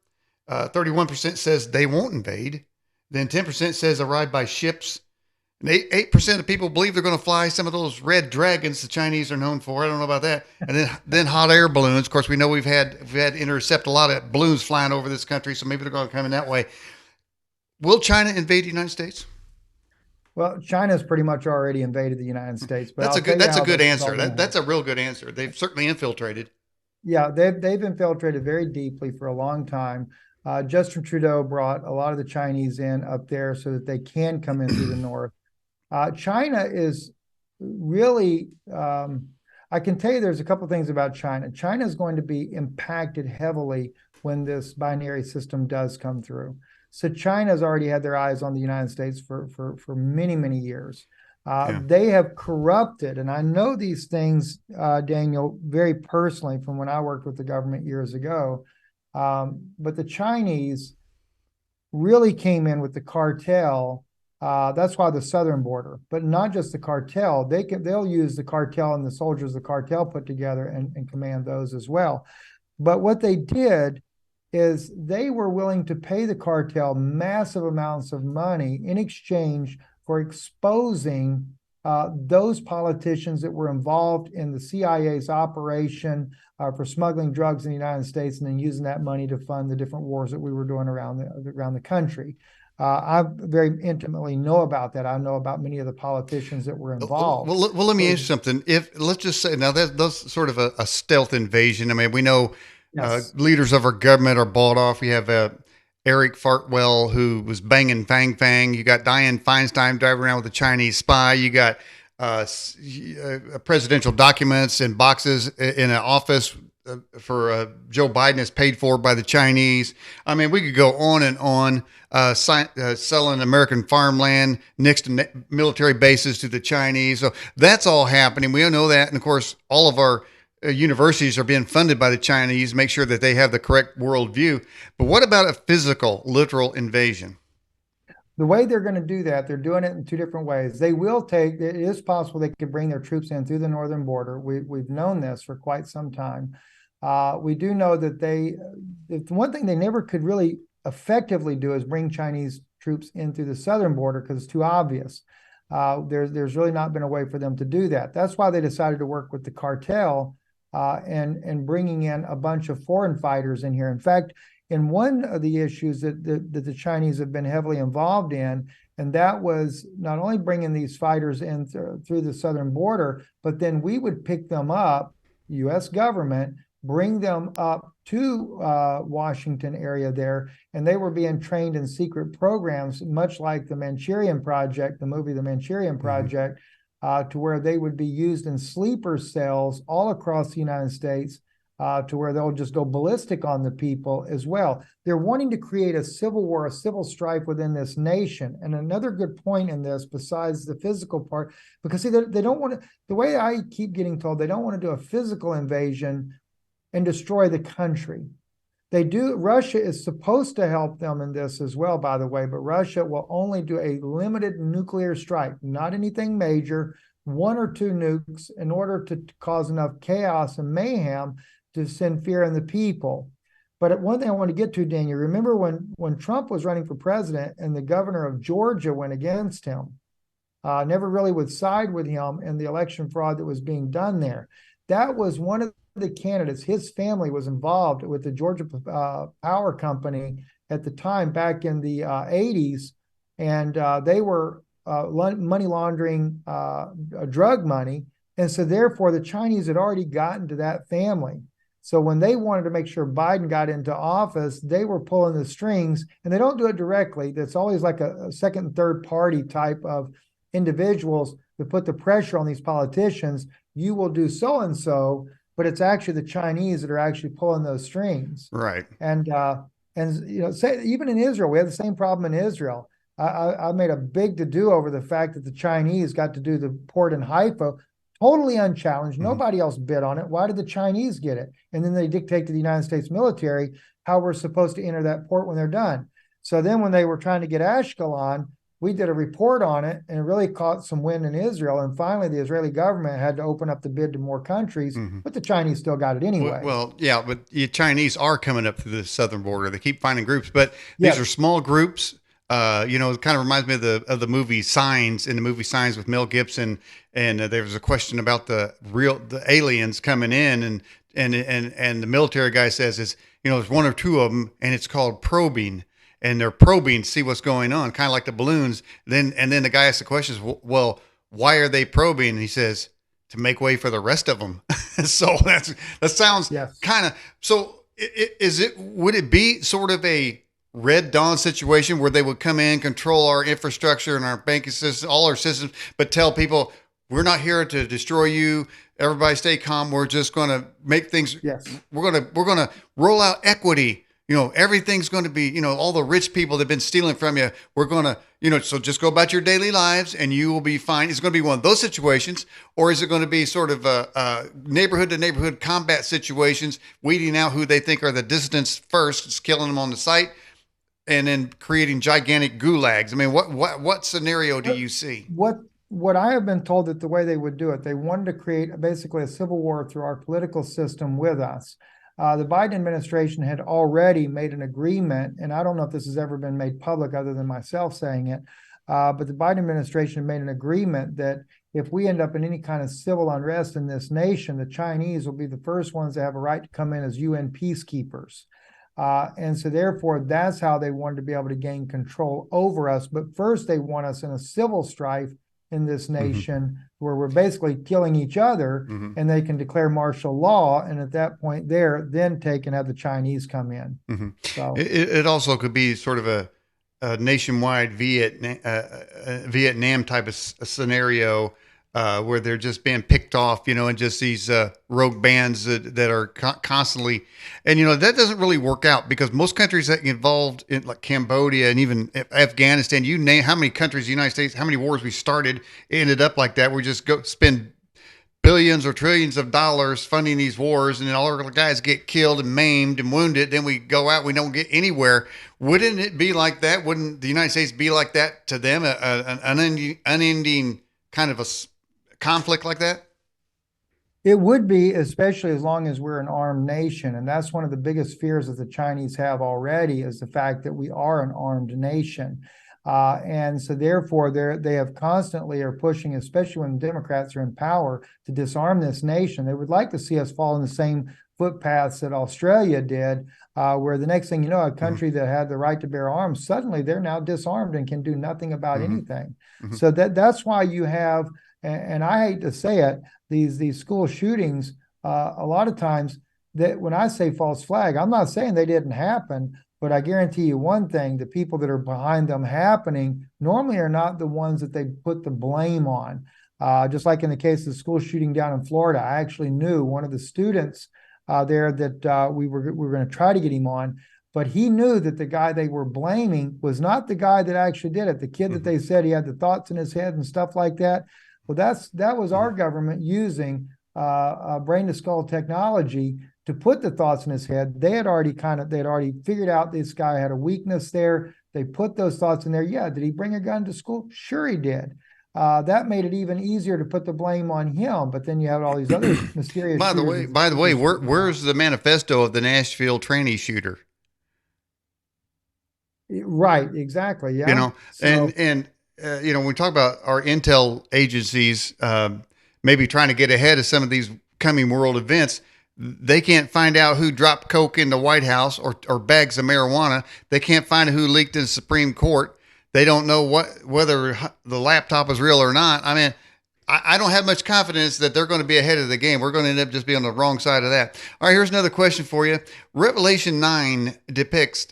31% says they won't invade. Then 10% says arrive by ships. And 8% of people believe they're going to fly some of those red dragons the Chinese are known for. I don't know about that. And then hot air balloons. Of course, we know we've had intercept a lot of balloons flying over this country, so maybe they're going to come in that way. Will China invade the United States? Well, China's pretty much already invaded the United States, but That's I'll a tell good you that's a how good this is all answer. going to That's work. a real good answer. They've certainly infiltrated. Yeah, they've infiltrated very deeply for a long time. Justin Trudeau brought a lot of the Chinese in up there so that they can come in through the north. China is really, I can tell you there's a couple things about China. China is going to be impacted heavily when this binary system does come through. So China's already had their eyes on the United States for many, many years. Yeah. They have corrupted, and I know these things, Daniel, very personally from when I worked with the government years ago. But the Chinese really came in with the cartel. That's why the southern border, but not just the cartel. They'll use the cartel and the soldiers the cartel put together and command those as well. But what they did is they were willing to pay the cartel massive amounts of money in exchange for exposing those politicians that were involved in the CIA's operation for smuggling drugs in the United States, and then using that money to fund the different wars that we were doing around the country. I very intimately know about that. I know about many of the politicians that were involved. Well, let me So, ask you something. If let's just say now that's sort of a stealth invasion. I mean, we know yes. leaders of our government are bought off. We have Eric Fartwell, who was banging Fang Fang. You got Dianne Feinstein driving around with a Chinese spy. You got presidential documents in boxes in an office for Joe Biden is paid for by the Chinese. I mean, we could go on and on, selling American farmland next to military bases to the Chinese. So that's all happening. We all know that. And of course, all of our universities are being funded by the Chinese, make sure that they have the correct worldview. But what about a physical, literal invasion? The way they're going to do that, they're doing it in two different ways. It is possible they could bring their troops in through the northern border. We've known this for quite some time. We do know that the one thing they never could really effectively do is bring Chinese troops in through the southern border, because it's too obvious. There's really not been a way for them to do that. That's why they decided to work with the cartel and bringing in a bunch of foreign fighters in here. In fact, in one of the issues that the Chinese have been heavily involved in, and that was not only bringing these fighters in through the southern border, but then we would pick them up, U.S. government, bring them up to Washington area there, and they were being trained in secret programs, much like the Manchurian Project, the movie The Manchurian Project, to where they would be used in sleeper cells all across the United States, to where they'll just go ballistic on the people as well. They're wanting to create a civil war, a civil strife within this nation. And another good point in this, besides the physical part, because see, they don't want to, the way I keep getting told, they don't want to do a physical invasion and destroy the country. They do. Russia is supposed to help them in this as well, by the way, but Russia will only do a limited nuclear strike, not anything major, one or two nukes, in order to cause enough chaos and mayhem to send fear in the people. But one thing I want to get to, Daniel, remember when Trump was running for president and the governor of Georgia went against him, never really would side with him in the election fraud that was being done there. That was one of the candidates. His family was involved with the Georgia Power Company at the time back in the 80s, and they were money laundering drug money. And so, therefore, the Chinese had already gotten to that family. So, when they wanted to make sure Biden got into office, they were pulling the strings, and they don't do it directly. It's always like a second and third party type of individuals that put the pressure on these politicians. You will do so and so, but it's actually the Chinese that are actually pulling those strings. Right. And say even in Israel, we have the same problem in Israel. I made a big to do over the fact that the Chinese got to do the port in Haifa totally unchallenged. Mm-hmm. Nobody else bid on it. Why did the Chinese get it? And then they dictate to the United States military how we're supposed to enter that port when they're done. So then when they were trying to get Ashkelon, we did a report on it, and it really caught some wind in Israel. And finally, the Israeli government had to open up the bid to more countries, but the Chinese still got it anyway. Well, yeah, but the Chinese are coming up through the southern border. They keep finding groups, but these are small groups. It kind of reminds me of the movie Signs. In the movie Signs with Mel Gibson, and there was a question about the aliens coming in, and the military guy says there's one or two of them, and it's called probing. And they're probing to see what's going on, kind of like the balloons. Then the guy asks the questions, well, why are they probing? And he says, to make way for the rest of them. So that sounds kind of, so would it be sort of a Red Dawn situation where they would come in, control our infrastructure and our banking system, all our systems, but tell people, we're not here to destroy you. Everybody stay calm. We're just going to make things, we're going to roll out equity. Everything's going to be, all the rich people that have been stealing from you, we're going to, so just go about your daily lives and you will be fine. It's going to be one of those situations, or is it going to be sort of a neighborhood to neighborhood combat situations, weeding out who they think are the dissidents first, just killing them on the site, and then creating gigantic gulags? I mean, what scenario do you see? What I have been told that the way they would do it, they wanted to create basically a civil war through our political system with us. The Biden administration had already made an agreement, and I don't know if this has ever been made public other than myself saying it, but the Biden administration made an agreement that if we end up in any kind of civil unrest in this nation, the Chinese will be the first ones to have a right to come in as UN peacekeepers. And so therefore, that's how they wanted to be able to gain control over us. But first, they want us in a civil strife in this nation where we're basically killing each other, and they can declare martial law. And at that point then take and have the Chinese come in. So it also could be sort of a nationwide Vietnam type of scenario, where they're just being picked off, and just these rogue bands that are constantly, and that doesn't really work out, because most countries that get involved in, like Cambodia and even Afghanistan, you name how many countries, the United States, how many wars we started, ended up like that. We just go spend billions or trillions of dollars funding these wars, and then all our guys get killed and maimed and wounded. Then we go out, we don't get anywhere. Wouldn't it be like that? Wouldn't the United States be like that to them? An unending kind of a conflict like that? It would be, especially as long as we're an armed nation. And that's one of the biggest fears that the Chinese have already, is the fact that we are an armed nation. And so therefore, they have constantly are pushing, especially when Democrats are in power, to disarm this nation. They would like to see us fall in the same footpaths that Australia did, where the next thing you know, a country that had the right to bear arms, suddenly they're now disarmed and can do nothing about anything. So that's why you have, and I hate to say it, these school shootings, a lot of times, that when I say false flag, I'm not saying they didn't happen, but I guarantee you one thing: the people that are behind them happening normally are not the ones that they put the blame on. Just like in the case of the school shooting down in Florida, I actually knew one of the students there that we were going to try to get him on, but he knew that the guy they were blaming was not the guy that actually did it. The kid that they said he had the thoughts in his head and stuff like that. Well, that was our government using brain to skull technology to put the thoughts in his head. They had already figured out this guy had a weakness there. They put those thoughts in there. Yeah, did he bring a gun to school? Sure, he did. That made it even easier to put the blame on him. But then you have all these other mysterious. By the way, where's the manifesto of the Nashville tranny shooter? Right, exactly. Yeah. When we talk about our intel agencies maybe trying to get ahead of some of these coming world events, They can't find out who dropped coke in the White House or bags of marijuana. They can't find who leaked in the Supreme Court. They don't know whether the laptop is real or not. I mean, I don't have much confidence that they're going to be ahead of the game. We're going to end up just being on the wrong side of that. All right, here's another question for you. Revelation 9 depicts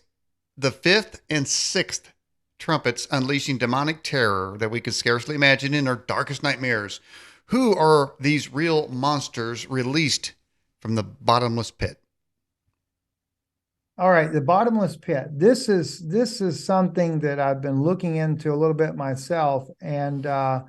the fifth and sixth trumpets unleashing demonic terror that we could scarcely imagine in our darkest nightmares. Who are these real monsters released from the bottomless pit? All right, the bottomless pit. This is something that I've been looking into a little bit myself, and I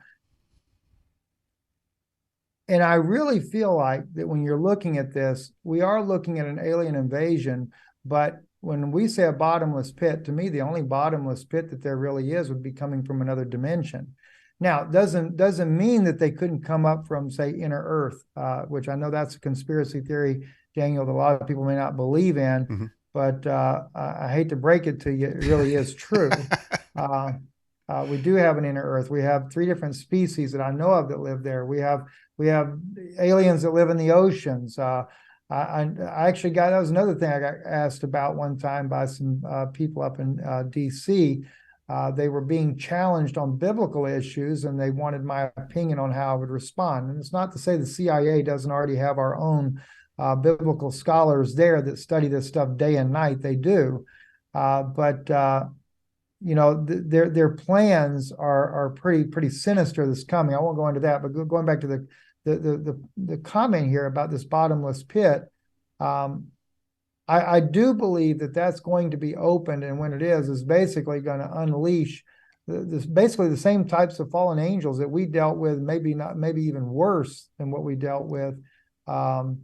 really feel like that when you're looking at this, we are looking at an alien invasion. But when we say a bottomless pit, to me, the only bottomless pit that there really is would be coming from another dimension. Now, it doesn't mean that they couldn't come up from, say, inner Earth, which I know that's a conspiracy theory, Daniel, that a lot of people may not believe in. Mm-hmm. But I hate to break it to you, it really is true. We do have an inner Earth. We have 3 different species that I know of that live there. We have aliens that live in the oceans. I actually got, that was another thing I got asked about one time by some people up in D.C. They were being challenged on biblical issues, and they wanted my opinion on how I would respond. And it's not to say the CIA doesn't already have our own biblical scholars there that study this stuff day and night. They do, but their plans are pretty sinister. This coming, I won't go into that, but going back to the comment here about this bottomless pit, I do believe that that's going to be opened, and when it is basically going to unleash basically the same types of fallen angels that we dealt with, maybe even worse than what we dealt with. And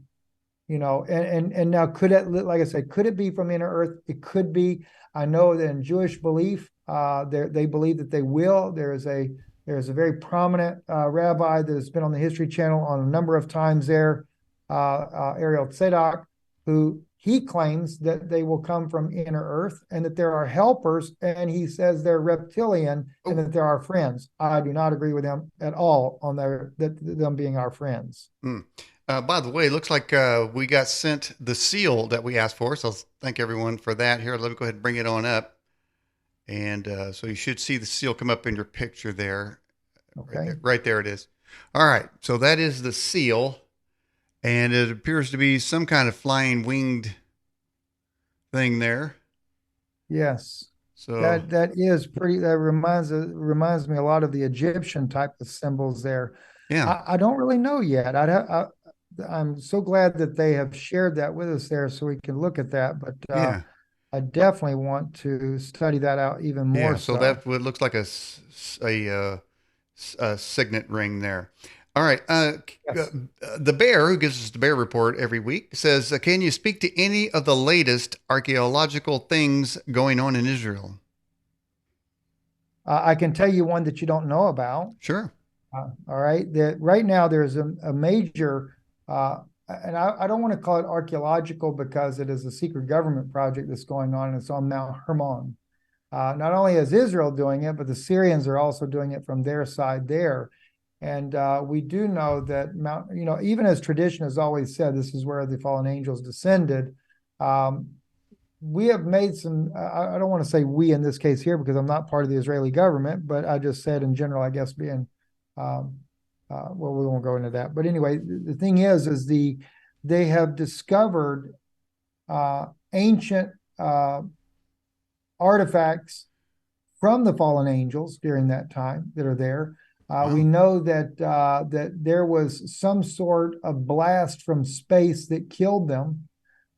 now could it, like I said, could it be from inner Earth? It could be. I know that in Jewish belief, they believe that they will. There is a very prominent rabbi that has been on the History Channel on a number of times there, Ariel Tzedek, who he claims that they will come from inner Earth and that there are helpers, and he says they're reptilian and that they're our friends. I do not agree with them at all on them being our friends. By the way, it looks like we got sent the seal that we asked for, so thank everyone for that. Here, let me go ahead and bring it on up. And so you should see the seal come up in your picture there. Okay. Right there it is. All right, so that is the seal, and it appears to be some kind of flying winged thing there. Yes. So that is pretty. That reminds me a lot of the Egyptian type of symbols there. yeah, I don't really know yet. I'm so glad that they have shared that with us there, so we can look at that. But yeah, I definitely want to study that out even more. yeah. So that would looks like a signet ring there. All right. Yes. The bear, who gives us the bear report every week, says, "Can you speak to any of the latest archaeological things going on in Israel?" I can tell you one that you don't know about. Sure. All right. That right now there's a major, and I don't want to call it archaeological because it is a secret government project that's going on, and it's on Mount Hermon. Not only is Israel doing it, but the Syrians are also doing it from their side there. And we do know that even as tradition has always said, this is where the fallen angels descended. We have made some, I don't want to say we in this case here because I'm not part of the Israeli government, but I just said in general, I guess being, well, we won't go into that. But anyway, the thing is they have discovered ancient artifacts from the fallen angels during that time that are there. Wow. We know that there was some sort of blast from space that killed them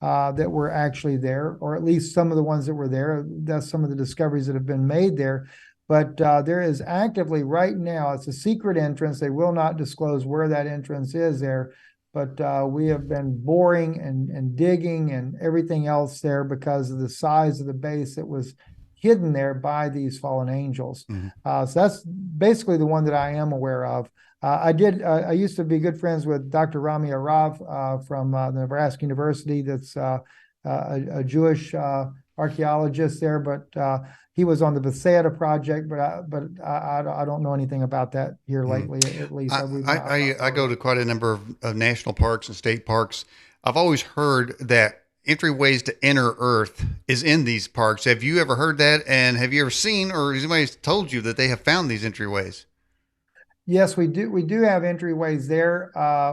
that were actually there, or at least some of the ones that were there. That's some of the discoveries that have been made there. But there is actively right now, it's a secret entrance. They will not disclose where that entrance is there. But we have been boring and digging and everything else there because of the size of the base that was hidden there by these fallen angels. Mm-hmm. So that's basically the one that I am aware of. I used to be good friends with Dr. Rami Arav from the Nebraska University. That's a Jewish archaeologist there, but he was on the Bethesda project, but I don't know anything about that here Mm. lately. At least I've I not I followed go it. to quite a number of national parks and state parks. I've always heard that entryways to inner Earth is in these parks. Have you ever heard that? And have you ever seen, or has anybody told you that they have found these entryways? Yes, we do. We do have entryways there.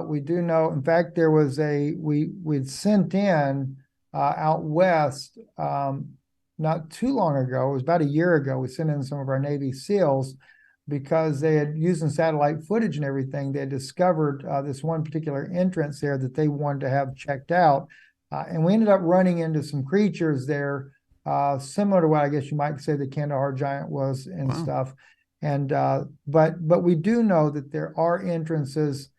We do know. In fact, there was we'd sent in out west not too long ago. It was about a year ago. We sent in some of our Navy SEALs because they had using satellite footage and everything. They had discovered this one particular entrance there that they wanted to have checked out, and we ended up running into some creatures there, similar to what I guess you might say the Kandahar giant was and Wow. stuff. And but we do know that there are entrances,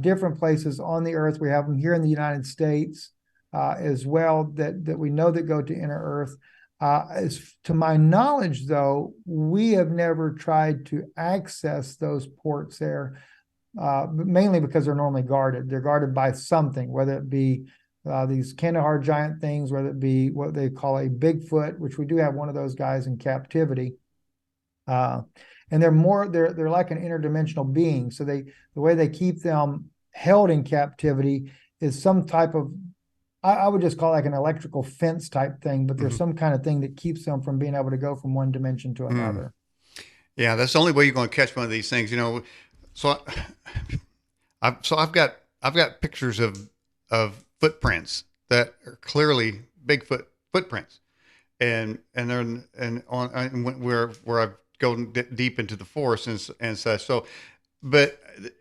different places on the earth. We have them here in the United States as well that we know that go to inner Earth. As to my knowledge, though, we have never tried to access those ports there, mainly because they're normally guarded. They're guarded by something, whether it be these Kandahar giant things, whether it be what they call a Bigfoot, which we do have one of those guys in captivity. Uh, and they're like an interdimensional being. So the way they keep them held in captivity is some type of, I would just call it like an electrical fence type thing, but there's Hmm. some kind of thing that keeps them from being able to go from one dimension to Mm. another. Yeah, that's the only way you're going to catch one of these things. So I've got pictures of footprints that are clearly Bigfoot footprints, and they're and on and where I've gone deep into the forest and such. So, but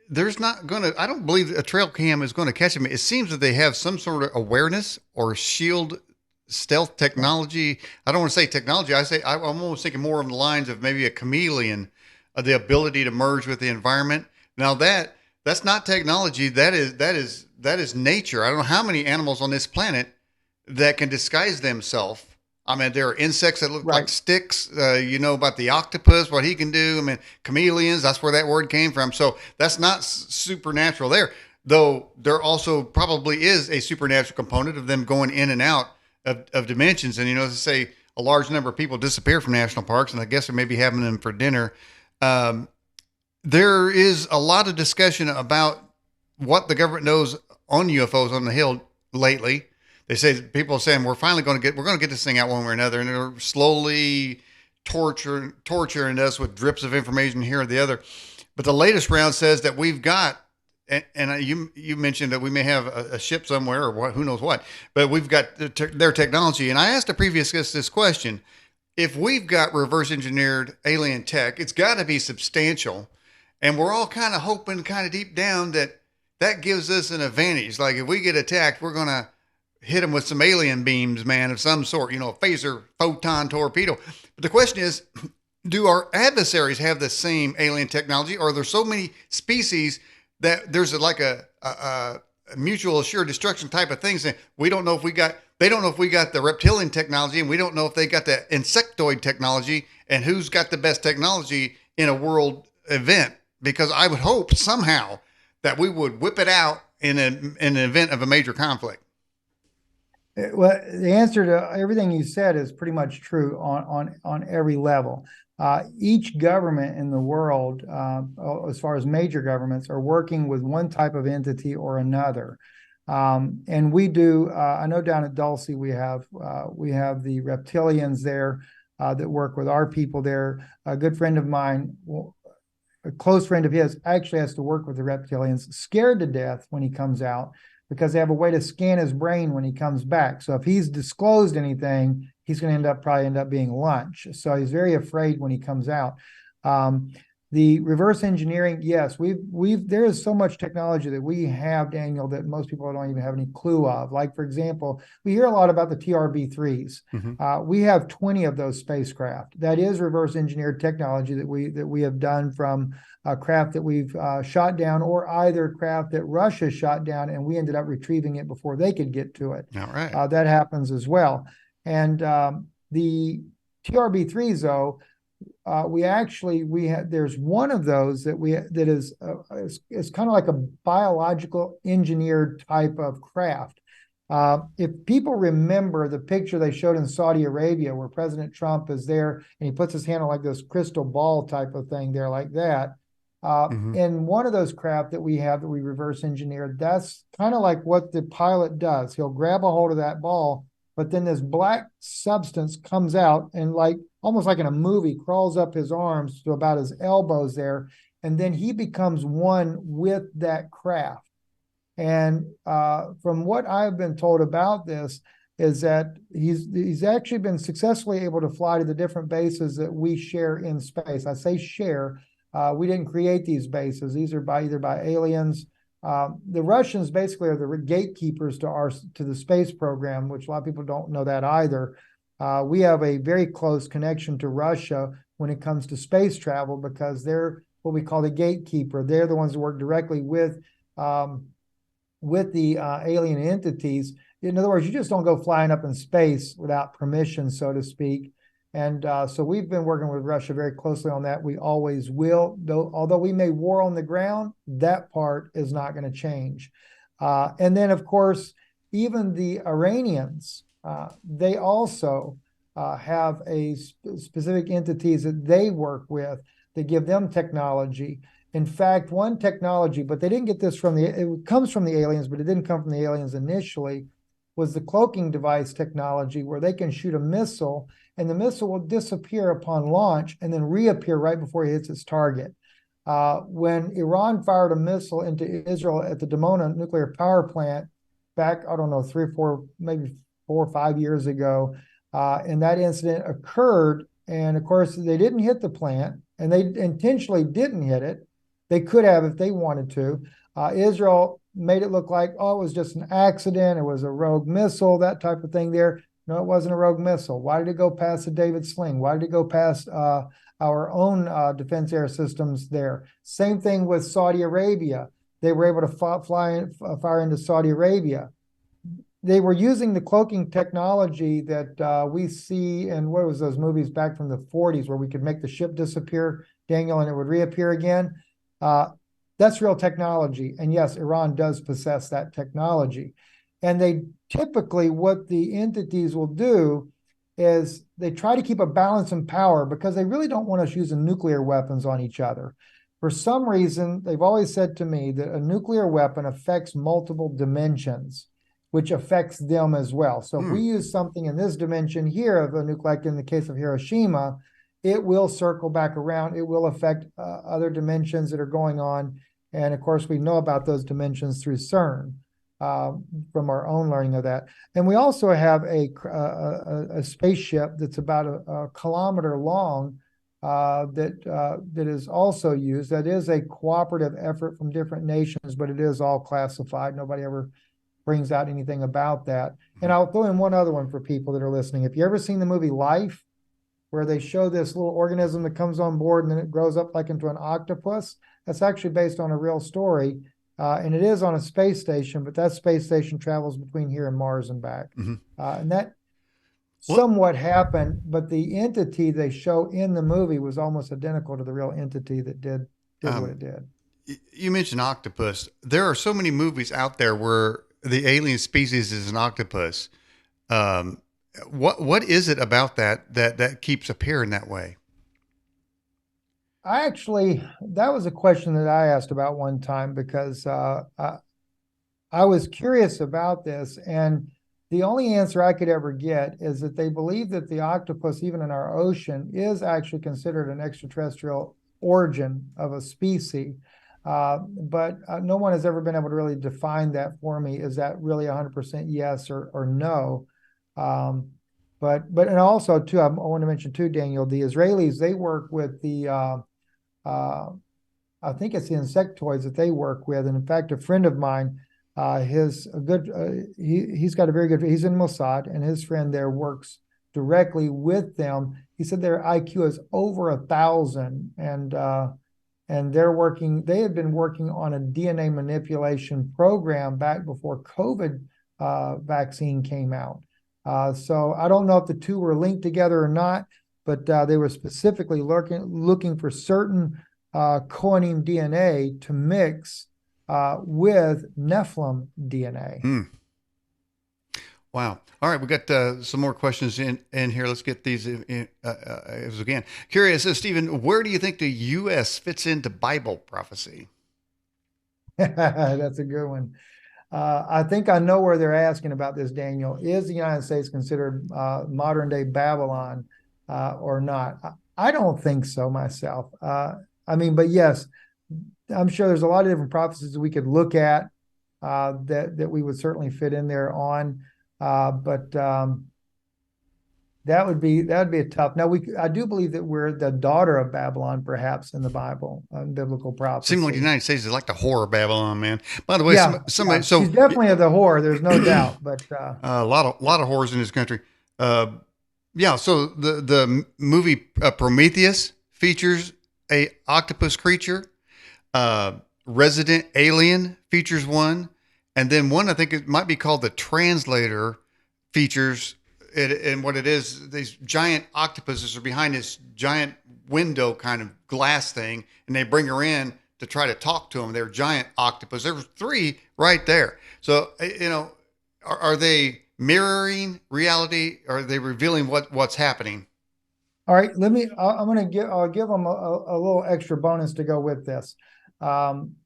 there's not going to. I don't believe a trail cam is going to catch them. It seems that they have some sort of awareness or shield stealth technology. I don't want to say technology. I'm almost thinking more on the lines of maybe a chameleon, the ability to merge with the environment. Now that's not technology. That is nature. I don't know how many animals on this planet that can disguise themselves. I mean, there are insects that look like Right. sticks. You know about the octopus, what he can do. I mean, chameleons, that's where that word came from. So that's not supernatural there. Though there also probably is a supernatural component of them going in and out of dimensions. And, they say a large number of people disappear from national parks, and I guess they may be having them for dinner. Um, there is a lot of discussion about what the government knows on UFOs on the Hill lately. They say people are saying we're going to get this thing out one way or another, and they're slowly torturing us with drips of information here or the other. But the latest round says that we've got, and you mentioned that we may have a ship somewhere or who knows what, but we've got their technology. And I asked a previous guest this question: if we've got reverse engineered alien tech, it's got to be substantial, and we're all kind of hoping, kind of deep down, that gives us an advantage. Like if we get attacked, we're gonna hit them with some alien beams, man, of some sort, a phaser, photon torpedo. But the question is, do our adversaries have the same alien technology, or are there so many species that there's like a mutual assured destruction type of things? And we don't know if we got, they don't know if we got the reptilian technology, and we don't know if they got the insectoid technology, and who's got the best technology in a world event. Because I would hope somehow that we would whip it out in an event of a major conflict. Well, the answer to everything you said is pretty much true on every level. Each government in the world, as far as major governments, are working with one type of entity or another. And we do. I know down at Dulce we have the reptilians there that work with our people there. A good friend of mine, a close friend of his, actually has to work with the reptilians, scared to death when he comes out, because they have a way to scan his brain when he comes back. So if he's disclosed anything, he's going to probably end up being lunch. So he's very afraid when he comes out. The reverse engineering, yes, there is so much technology that we have, Daniel, that most people don't even have any clue of. Like, for example, we hear a lot about the TRB-3s. Mm-hmm. We have 20 of those spacecraft. That is reverse engineered technology that we have done from a craft that we've shot down, or either craft that Russia shot down and we ended up retrieving it before they could get to it. All right. That happens as well. And the TRB-3s, though, there's one of those that is kind of like a biological engineered type of craft. If people remember the picture they showed in Saudi Arabia where President Trump is there and he puts his hand on like this crystal ball type of thing there like that, Hmm. in one of those craft that we have that we reverse engineered, that's kind of like what the pilot does. He'll grab a hold of that ball, but then this black substance comes out and like almost like in a movie, crawls up his arms to about his elbows there, and then he becomes one with that craft. And from what I've been told about this, is that he's actually been successfully able to fly to the different bases that we share in space. I say share. We didn't create these bases. These are by either by aliens. The Russians basically are the gatekeepers to the space program, which a lot of people don't know that either. We have a very close connection to Russia when it comes to space travel because they're what we call the gatekeeper. They're the ones that work directly um, with the alien entities. In other words, you just don't go flying up in space without permission, so to speak. And so we've been working with Russia very closely on that. We always will, though. Although we may war on the ground, that part is not going to change. And then, of course, even the Iranians, they also have specific entities that they work with that give them technology. In fact, one technology, but they didn't get this from it comes from the aliens, but it didn't come from the aliens initially, was the cloaking device technology where they can shoot a missile and the missile will disappear upon launch and then reappear right before it hits its target. When Iran fired a missile into Israel at the Dimona nuclear power plant back, I don't know, 3 or 4, maybe 4 or 5 years ago, and that incident occurred. And of course, they didn't hit the plant and they intentionally didn't hit it. They could have if they wanted to. Israel made it look like, oh, it was just an accident. It was a rogue missile, that type of thing there. No, it wasn't a rogue missile. Why did it go past the David Sling? Why did it go past our own defense air systems there? Same thing with Saudi Arabia. They were able to fire into Saudi Arabia. They were using the cloaking technology that we see in what was those movies back from the 40s where we could make the ship disappear, Daniel, and it would reappear again. Uh, that's real technology. And yes, Iran does possess that technology. And they typically, what the entities will do is they try to keep a balance in power because they really don't want us using nuclear weapons on each other. For some reason, they've always said to me that a nuclear weapon affects multiple dimensions, which affects them as well. So if we use something in this dimension here of a nuke, like in the case of Hiroshima, it will circle back around. It will affect other dimensions that are going on. And of course, we know about those dimensions through CERN from our own learning of that. And we also have a spaceship that's about a kilometer long that is also used. That is a cooperative effort from different nations, but it is all classified. Nobody ever brings out anything about that. And I'll throw in one other one for people that are listening. If you ever seen the movie Life, where they show this little organism that comes on board and then it grows up like into an octopus, that's actually based on a real story. And it is on a space station, but that space station travels between here and Mars and back. Hmm. And that Well, somewhat happened, but the entity they show in the movie was almost identical to the real entity that did what um, it did. you mentioned octopus. There are so many movies out there where the alien species is an octopus. Um, what is it about that keeps appearing that way? That was a question that I asked about one time because I was curious about this, and the only answer I could ever get is that they believe that the octopus, even in our ocean, is actually considered an extraterrestrial origin of a species. But no one has ever been able to really define that for me. Is that really 100% yes or no? Um, and also too, I want to mention too, Daniel, the Israelis, they work with the uh, I think it's the insectoids that they work with. And in fact, a friend of mine, he's got a very good, he's in Mossad, and his friend there works directly with them. He said their IQ is over 1,000, and they had been working on a DNA manipulation program back before COVID vaccine came out. So I don't know if the two were linked together or not, but they were specifically looking for certain coenine DNA to mix with Nephilim DNA. Hmm. Wow. All right, we got some more questions in here. Let's get these again. Curious, Stephen, where do you think the U.S. fits into Bible prophecy? That's a good one. I think I know where they're asking about this, Daniel. Is the United States considered modern day Babylon or not? I don't think so myself. I mean, but yes, I'm sure there's a lot of different prophecies that we could look at that we would certainly fit in there on. But that would be a tough. Now I do believe that we're the daughter of Babylon, perhaps in the Bible, biblical Seems like the prophecy. United States is like the horror Babylon, man. By the way, Yeah, somebody, yeah, she's definitely of the whore. There's no doubt. But a lot of horrors in this country. Uh, yeah, so the movie Prometheus features a octopus creature. Resident Alien features one, and then one I think it might be called the Translator features it. And what it is, these giant octopuses are behind this giant window kind of glass thing, and they bring her in to try to talk to them. They're giant octopus. There were three right there. So are they mirroring reality? Or are they revealing what's happening? all right, I'm going to I'll give them a little extra bonus to go with this. Um,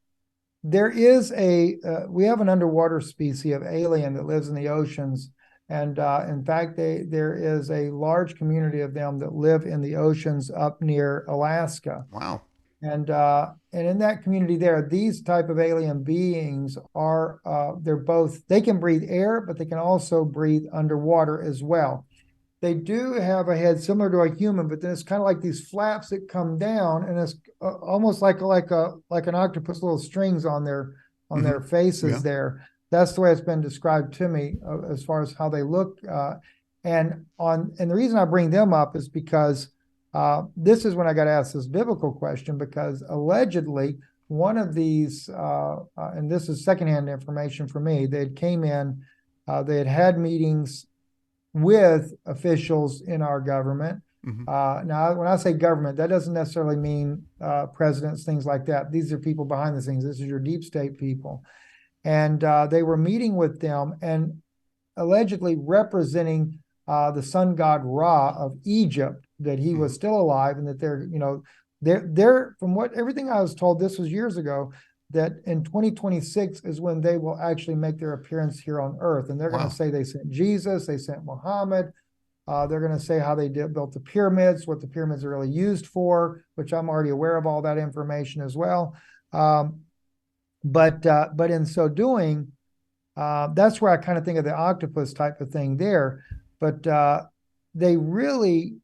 there is we have an underwater species of alien that lives in the oceans, and in fact, there is a large community of them that live in the oceans up near Alaska. Wow. And in that community there, these type of alien beings are they can breathe air, but they can also breathe underwater as well. They do have a head similar to a human, but then it's kind of like these flaps that come down, and it's almost like an octopus, little strings on their Mm-hmm. faces Yeah. there. That's the way it's been described to me as far as how they look. And the reason I bring them up is because this is when I got asked this biblical question, because allegedly one of these, and this is secondhand information for me, they came in, they had meetings with officials in our government. Mm-hmm. Now, when I say government, that doesn't necessarily mean presidents, things like that. These are people behind the scenes. This is your deep state people. And they were meeting with them and allegedly representing the sun god Ra of Egypt, that he Mm-hmm. was still alive, and that they're from what everything I was told, this was years ago, that in 2026 is when they will actually make their appearance here on Earth, and they're going to Wow. say they sent Jesus, they sent Muhammad. They're going to say how they built the pyramids, what the pyramids are really used for, which I'm already aware of all that information as well. But in so doing, that's where I kind of think of the octopus type of thing there. But they really,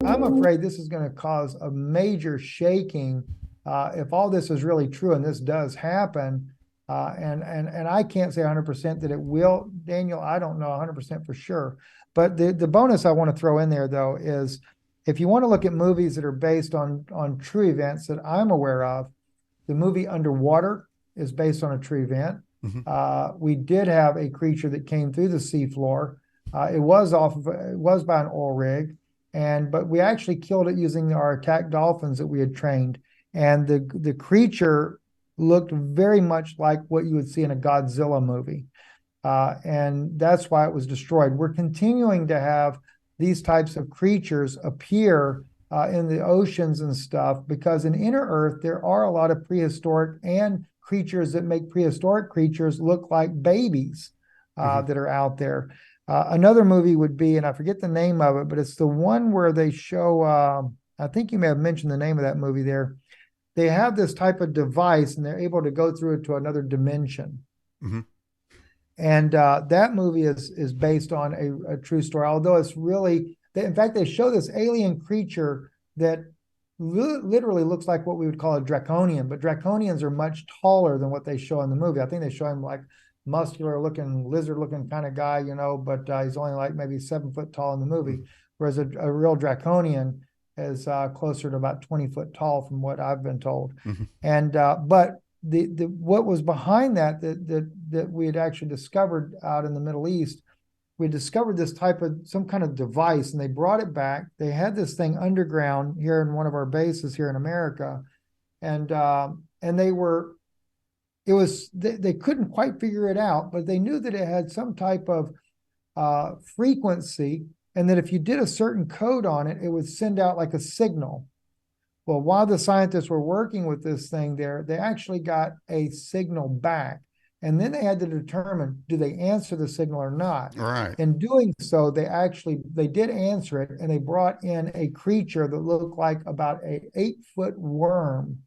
I'm afraid this is going to cause a major shaking if all this is really true, and this does happen. And I can't say 100% that it will, Daniel. I don't know 100% for sure. But the bonus I want to throw in there though is, if you want to look at movies that are based on true events that I'm aware of, the movie Underwater is based on a true event. Mm-hmm. We did have a creature that came through the seafloor. It was by an oil rig, but we actually killed it using our attack dolphins that we had trained. And the creature looked very much like what you would see in a Godzilla movie. And that's why it was destroyed. We're continuing to have these types of creatures appear in the oceans and stuff, because in inner Earth, there are a lot of prehistoric and creatures that make prehistoric creatures look like babies Mm-hmm. that are out there. Another movie would be, and I forget the name of it, but it's the one where they show, I think you may have mentioned the name of that movie there. They have this type of device and they're able to go through it to another dimension. Mm-hmm. And that movie is based on a true story, although it's really, in fact, they show this alien creature that literally looks like what we would call a draconian, but draconians are much taller than what they show in the movie. I think they show him like muscular looking, lizard looking kind of guy, but he's only like maybe 7 foot tall in the movie, whereas a real draconian is closer to about 20 foot tall from what I've been told. Mm-hmm. And but the what was behind that we had actually discovered out in the Middle East, we discovered this type of some kind of device, and they brought it back. They had this thing underground here in one of our bases here in America, and they couldn't quite figure it out, but they knew that it had some type of frequency, and that if you did a certain code on it, it would send out like a signal. Well, while the scientists were working with this thing there, they actually got a signal back. And then they had to determine, do they answer the signal or not? Right. In doing so, they did answer it, and they brought in a creature that looked like about a 8-foot worm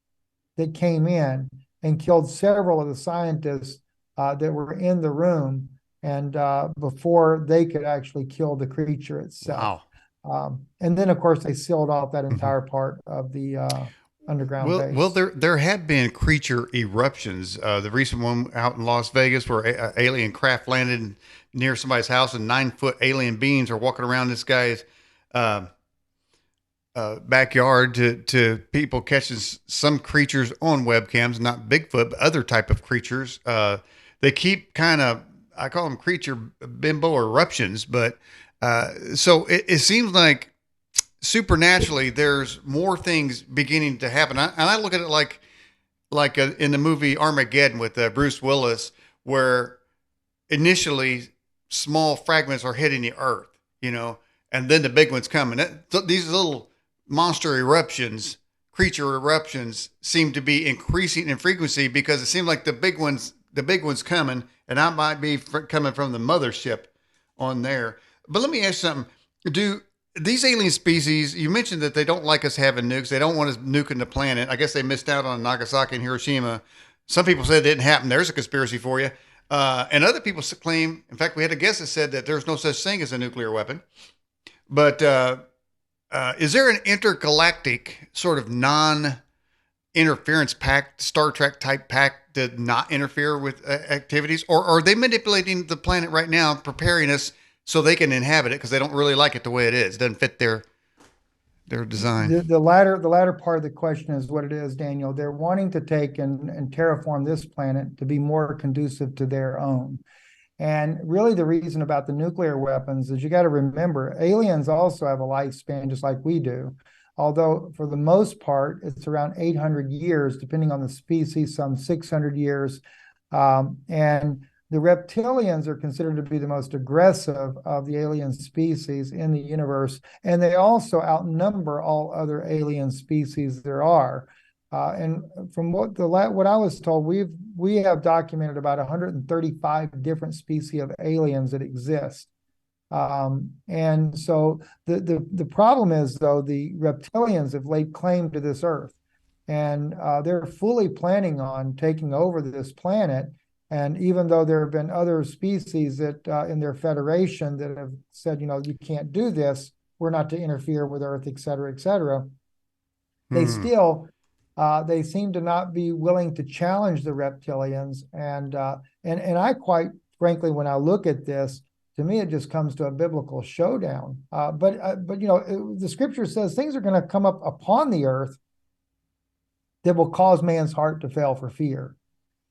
that came in and killed several of the scientists that were in the room, and before they could actually kill the creature itself. Wow. And then, of course, they sealed off that Mhm. entire part of the underground Well, base. there have been creature eruptions. The recent one out in Las Vegas, where alien craft landed near somebody's house, and 9-foot alien beings are walking around this guy's uh, backyard. To people catching some creatures on webcams, not Bigfoot, but other type of creatures. They keep kind of, I call them creature bimbo eruptions, but so it seems like supernaturally there's more things beginning to happen. And I look at it like in the movie Armageddon with Bruce Willis, where initially small fragments are hitting the earth, and then the big ones come. And these little monster eruptions, creature eruptions, seem to be increasing in frequency, because it seems like the big ones coming, and I might be coming from the mothership on there. But let me ask you something. Do these alien species, you mentioned that they don't like us having nukes. They don't want us nuking the planet. I guess they missed out on Nagasaki and Hiroshima. Some people said it didn't happen. There's a conspiracy for you. And other people claim, in fact, we had a guest that said that there's no such thing as a nuclear weapon. But is there an intergalactic sort of non-interference pact, Star Trek type pact, to not interfere with activities? Or are they manipulating the planet right now, preparing us so they can inhabit it because they don't really like it the way it is? It doesn't fit their design. The latter part of the question is what it is, Daniel. They're wanting to take and terraform this planet to be more conducive to their own. And really, the reason about the nuclear weapons is you got to remember, aliens also have a lifespan just like we do. Although, for the most part, it's around 800 years, depending on the species, some 600 years. And the reptilians are considered to be the most aggressive of the alien species in the universe, and they also outnumber all other alien species there are. And from what I was told, we have documented about 135 different species of aliens that exist. And so the problem is, though, the reptilians have laid claim to this Earth, and they're fully planning on taking over this planet. And even though there have been other species that in their federation that have said, you can't do this, we're not to interfere with Earth, et cetera, they Hmm. still they seem to not be willing to challenge the reptilians. And I, quite frankly, when I look at this, to me, it just comes to a biblical showdown. But the scripture says things are going to come up upon the earth that will cause man's heart to fail for fear.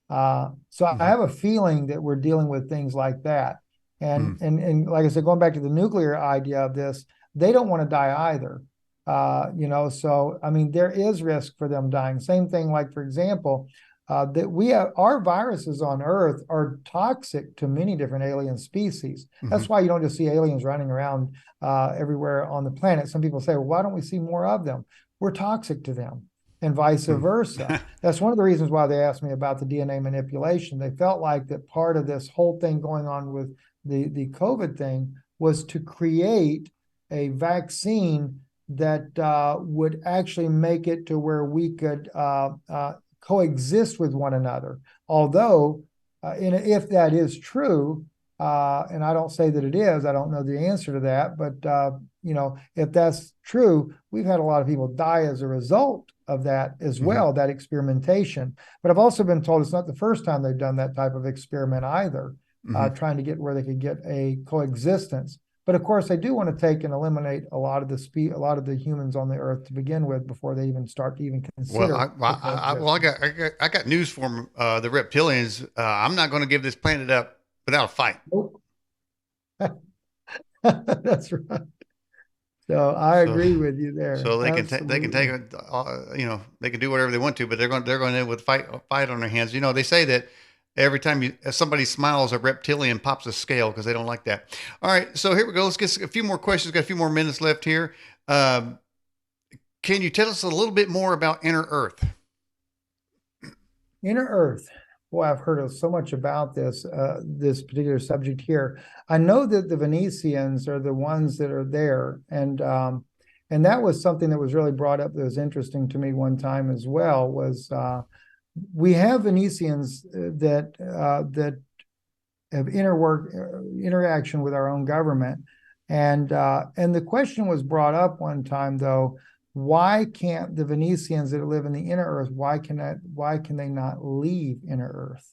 So I Mhm. have a feeling that we're dealing with things like that. Hmm. And like I said, going back to the nuclear idea of this, they don't want to die either. So I mean, there is risk for them dying. Same thing, like for example, that we have our viruses on Earth are toxic to many different alien species. Hmm. That's why you don't just see aliens running around everywhere on the planet. Some people say, well, why don't we see more of them? We're toxic to them, and vice Hmm. versa. That's one of the reasons why they asked me about the DNA manipulation. They felt like that part of this whole thing going on with the COVID thing was to create a vaccine that would actually make it to where we could coexist with one another. Although, if that is true, and I don't say that it is, I don't know the answer to that, but if that's true, we've had a lot of people die as a result of that as Hmm. well, that experimentation. But I've also been told it's not the first time they've done that type of experiment either, Hmm. trying to get where they could get a coexistence. But of course, they do want to take and eliminate a lot of the humans on the earth to begin with before they even start to even Well, consider the I coexistence. got news for 'em, the reptilians. I'm not going to give this planet up without a fight. Nope. That's right. So I So, agree with you there. so they can take Absolutely. it. They can do whatever they want to, but they're going to end with fight on their hands. They say that Every time somebody smiles, a reptilian pops a scale because they don't like that. All right, so here we go. Let's get a few more questions. Got a few more minutes left here. Um, can you tell us a little bit more about Inner Earth? Inner Earth. Boy, I've heard of so much about this particular subject here. I know that the Venetians are the ones that are there, and that was something that was really brought up that was interesting to me one time as well. Was we have Venetians that have interaction with our own government, and the question was brought up one time though, why can't the Venetians that live in the inner earth, why can they not leave inner earth?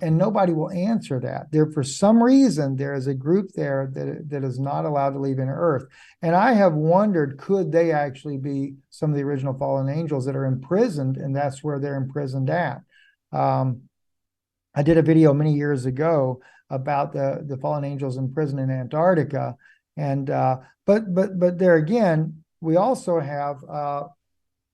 And nobody will answer that. There, for some reason, there is a group there that is not allowed to leave inner earth. And I have wondered, could they actually be some of the original fallen angels that are imprisoned, and that's where they're imprisoned at? I did a video many years ago about the fallen angels in prison in Antarctica, and but there again, we also have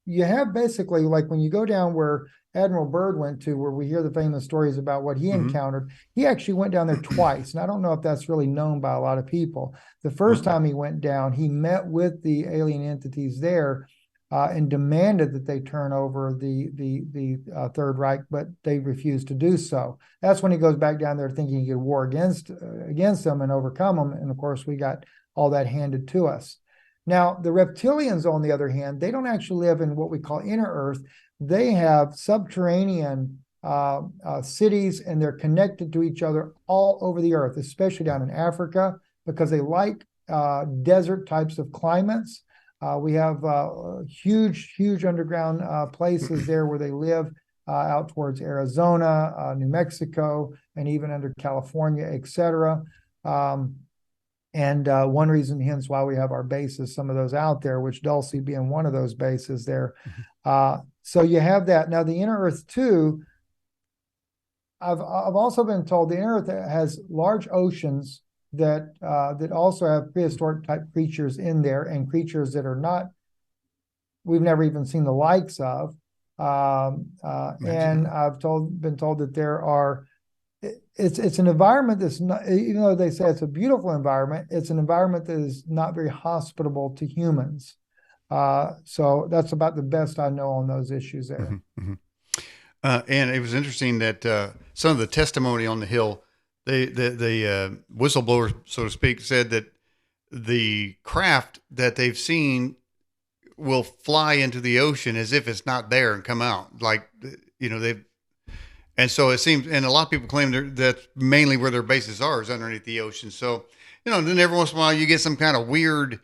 you have basically, like when you go down where Admiral Byrd went to, where we hear the famous stories about what he encountered. He actually went down there twice, and I don't know if that's really known by a lot of people. The first time he went down, he met with the alien entities there, and demanded that they turn over the Third Reich, but they refused to do so. That's when he goes back down there thinking he could war against them and overcome them, and of course we got all that handed to us. Now, the reptilians, on the other hand, they don't actually live in what we call inner Earth. They have subterranean cities, and they're connected to each other all over the earth, especially down in Africa, because they like desert types of climates. We have huge underground places there where they live, out towards Arizona, New Mexico, and even under California, etc. And one reason, hence, why we have our bases, some of those out there, which Dulce being one of those bases there. So you have that. Now, the inner Earth too, I've also been told the inner Earth has large oceans that also have prehistoric type creatures in there, and creatures that are not, we've never even seen the likes of. And I've been told that there are, it's an environment that's not, even though they say it's a beautiful environment, it's an environment that is not very hospitable to humans. So that's about the best I know on those issues there. And it was interesting that some of the testimony on the Hill, the whistleblower, so to speak, said that the craft that they've seen will fly into the ocean as if it's not there and come out. Like, and so it seems, and a lot of people claim that's mainly where their bases are, is underneath the ocean. So, then every once in a while you get some kind of weird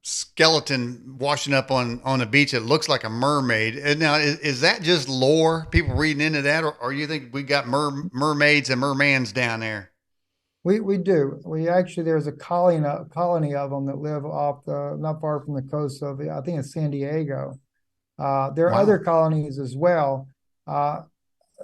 skeleton washing up on a beach that looks like a mermaid. And now, is that just lore, people reading into that, or you think we got mermaids and mermans down there? We do. We actually, there's a colony of them that live off not far from the coast of, I think it's San Diego. There are other colonies as well. I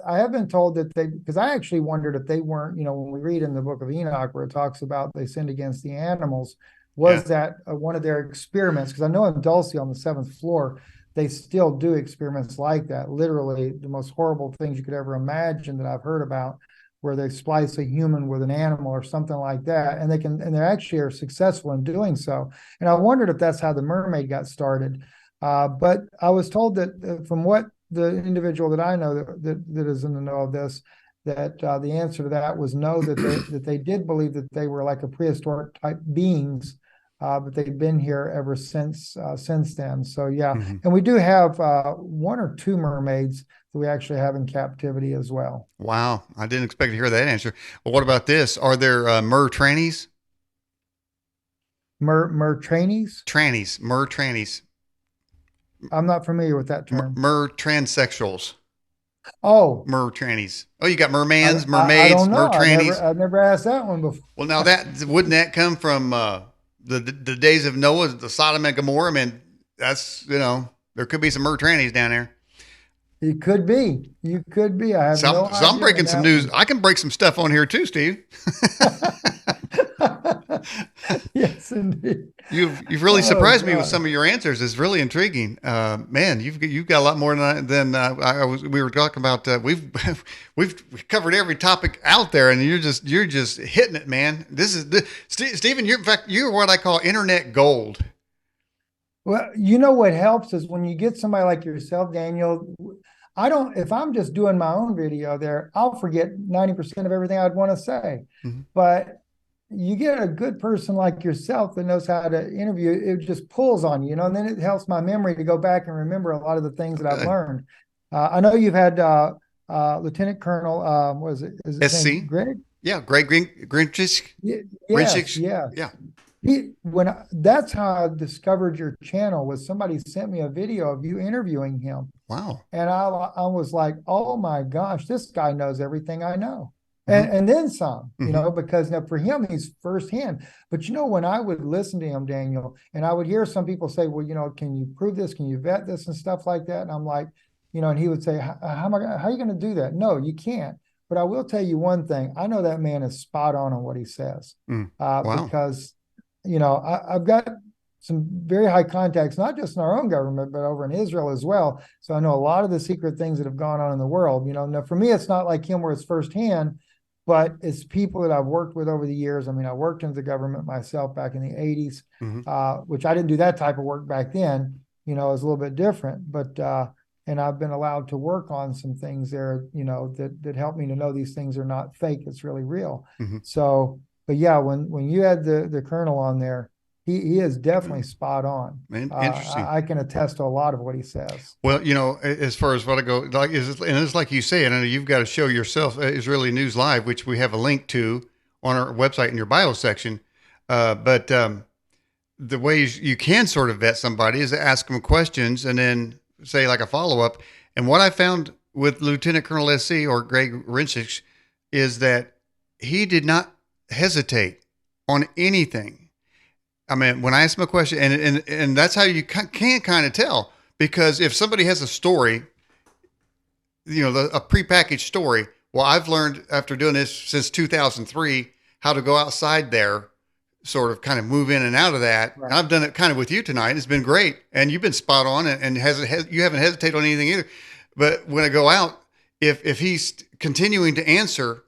have been told that because I actually wondered if they weren't, when we read in the book of Enoch where it talks about they sinned against the animals, was that one of their experiments? Because I know in Dulce on the 7th floor, they still do experiments like that. Literally the most horrible things you could ever imagine that I've heard about, where they splice a human with an animal or something like that. And they actually are successful in doing so. And I wondered if that's how the mermaid got started. But I was told that from what the individual that I know that is in the know of this, that the answer to that was no, that they did believe that they were like a prehistoric type beings, but they've been here ever since then. So yeah, and we do have one or two mermaids that we actually have in captivity as well. Wow, I didn't expect to hear that answer. Well, what about this? Are there mer trannies? Mer trannies? Mer trannies. I'm not familiar with that term. Mer transsexuals. Oh, mer trannies. Oh, you got mermans, mermaids, I don't know. mer trannies. I've never asked that one before. Well, now wouldn't that come from the days of Noah, the Sodom and Gomorrah? I mean, that's there could be some mer trannies down there. You could be. I have no idea. So I'm breaking some news. I can break some stuff on here too, Steve. Yes, indeed. You've really Oh surprised me with God. some of your answers. It's really intriguing, man. You've got a lot more than I was. We were talking about. We've covered every topic out there, and you're just hitting it, man. This is Stephen. You're in fact you're what I call internet gold. Well, you know what helps is when you get somebody like yourself, Daniel. I don't, if I'm just doing my own video there, I'll forget 90% of everything I'd want to say. Mm-hmm. But you get a good person like yourself that knows how to interview, it just pulls on you, and then it helps my memory to go back and remember a lot of the things that I've Good. learned. I know you've had Lieutenant Colonel, was it, is his name SC. Greg? Yeah, Greg Grinchich. Yes, Grinchich. yes. Yeah. That's how I discovered your channel, was somebody sent me a video of you interviewing him. Wow. And I was like, oh my gosh, this guy knows everything I know. Mm-hmm. And then some, Mm-hmm. because now for him, he's firsthand. But when I would listen to him, Daniel, and I would hear some people say, well, can you prove this? Can you vet this and stuff like that? And I'm like, and he would say, how are you going to do that? No, you can't. But I will tell you one thing. I know that man is spot on what he says, Wow. because, I've got some very high contacts, not just in our own government, but over in Israel as well. So I know a lot of the secret things that have gone on in the world. Now for me, it's not like him where it's firsthand, but it's people that I've worked with over the years. I mean, I worked in the government myself back in the 80s, Mm-hmm. which I didn't do that type of work back then. It was a little bit different, but and I've been allowed to work on some things there, that helped me to know these things are not fake. It's really real. Mm-hmm. So, but yeah, when you had the colonel on there, he is definitely spot on. Man, interesting. I can attest to a lot of what he says. Well, as far as what I go, and it's like you say, and I know you've got to show yourself Israeli News Live, which we have a link to on our website in your bio section. But the ways you can sort of vet somebody is to ask them questions and then say like a follow up. And what I found with Lieutenant Colonel SC or Greg Rinchich is that he did not hesitate on anything. I mean, when I ask him a question, and that's how you can kind of tell, because if somebody has a story, a prepackaged story. Well, I've learned after doing this since 2003 how to go outside there, sort of kind of move in and out of that. Right. And I've done it kind of with you tonight. It's been great, and you've been spot on, and you haven't hesitated on anything either. But when I go out, if he's continuing to answer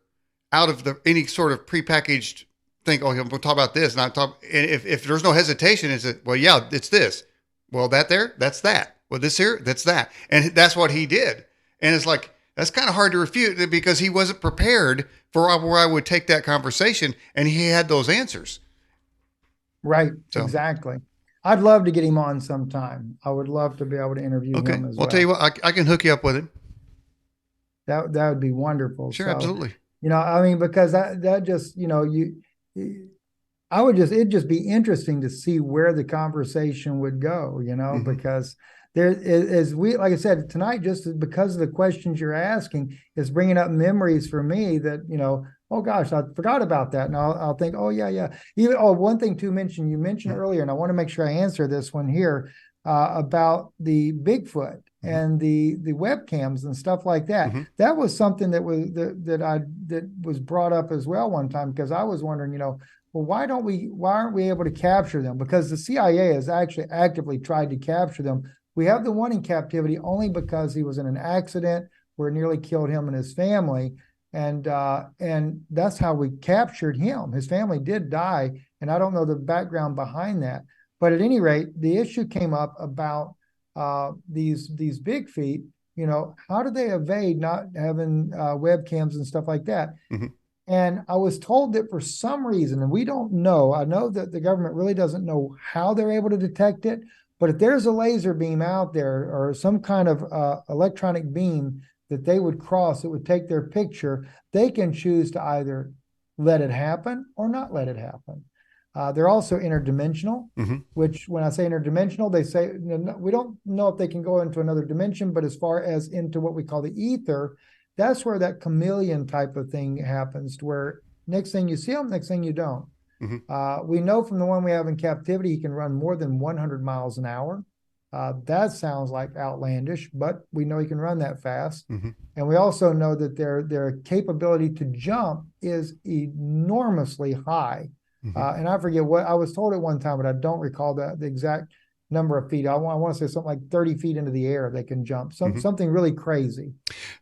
out of any sort of prepackaged think, oh, we'll talk about this, and if there's no hesitation, is it, well, yeah, it's this. Well, that's that. Well, this here, that's that. And that's what he did. And it's like, that's kind of hard to refute because he wasn't prepared for where I would take that conversation, and he had those answers. Right. So. Exactly. I'd love to get him on sometime. I would love to be able to interview him as well. I'll tell you what, I can hook you up with him. That would be wonderful. Sure, so, absolutely. I mean, because that just, it'd just be interesting to see where the conversation would go, because there is, like I said, tonight, just because of the questions you're asking, is bringing up memories for me that, oh gosh, I forgot about that. And I'll think, oh yeah. One thing to mention, you mentioned earlier, and I want to make sure I answer this one here, about the Bigfoot and the webcams and stuff like that. That was something that was brought up as well one time, because I was wondering, well, why aren't we able to capture them? Because the CIA has actually actively tried to capture them. We have the one in captivity only because he was in an accident where it nearly killed him and his family. And that's how we captured him. His family did die, and I don't know the background behind that. But at any rate, the issue came up about these big feet. How do they evade not having webcams and stuff like that? And I was told that for some reason, and we don't know, I know that the government really doesn't know how they're able to detect it, but if there's a laser beam out there or some kind of electronic beam that they would cross, it would take their picture, they can choose to either let it happen or not let it happen. They're also interdimensional, which when I say interdimensional, they say, we don't know if they can go into another dimension, but as far as into what we call the ether, that's where that chameleon type of thing happens, to where next thing you see them, next thing you don't. We know from the one we have in captivity, he can run more than 100 miles an hour. That sounds like outlandish, but we know he can run that fast. And we also know that their capability to jump is enormously high. And I forget what I was told at one time, but I don't recall the exact number of feet. I want to say something like 30 feet into the air they can jump. Something really crazy.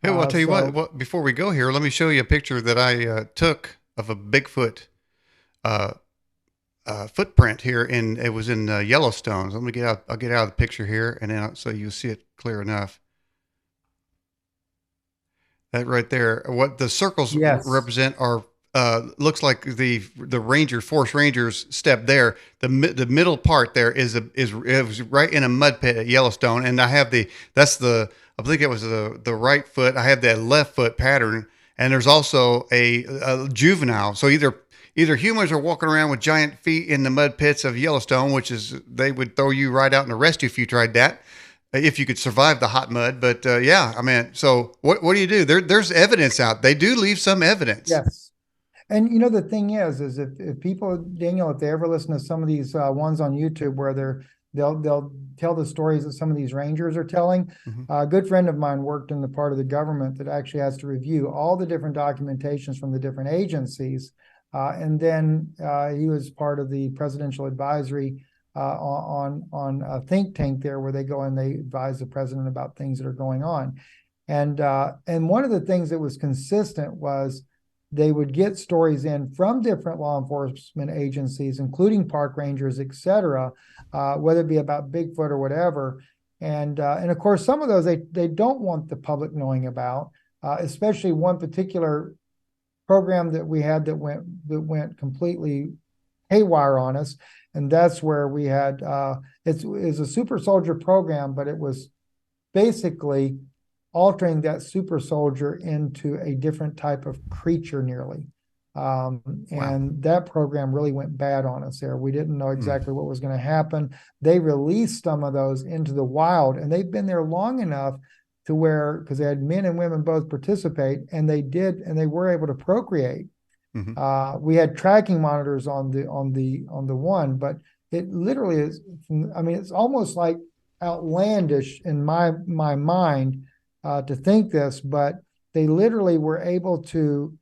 Hey, well, I'll tell you what. So Well, before we go here, let me show you a picture that I took of a Bigfoot uh, footprint here. It was in Yellowstone. So let me get out. I'll get out of the picture here, and then so you'll see it clear enough. That right there. What the circles yes, represent are looks like the forest rangers step there. The middle part there is it was right in a mud pit at Yellowstone, and I have I think it was the right foot. I have that left foot pattern, and there's also a juvenile. So either humans are walking around with giant feet in the mud pits of Yellowstone, which is they would throw you right out and arrest you if you tried that, if you could survive the hot mud. But yeah, I mean, so what do you do? There's evidence out. They do leave some evidence. yes. And the thing is if people, Daniel, if they ever listen to some of these ones on YouTube where they'll tell the stories that some of these rangers are telling. Mm-hmm. A good friend of mine worked in the part of the government that actually has to review all the different documentations from the different agencies. And then he was part of the presidential advisory on a think tank there where they go and they advise the president about things that are going on. And one of the things that was consistent was they would get stories in from different law enforcement agencies, including park rangers, et cetera, whether it be about Bigfoot or whatever. And of course, some of those they don't want the public knowing about, especially one particular program that we had that went completely haywire on us. And that's where we had it's a super soldier program, but it was basically altering that super soldier into a different type of creature nearly. And that program really went bad on us there. We didn't know exactly what was going to happen. They released some of those into the wild, and they've been there long enough to where, because they had men and women both participate, and they were able to procreate. We had tracking monitors on the one, but it literally is. I mean, it's almost like outlandish in my mind to think this, but they literally were able to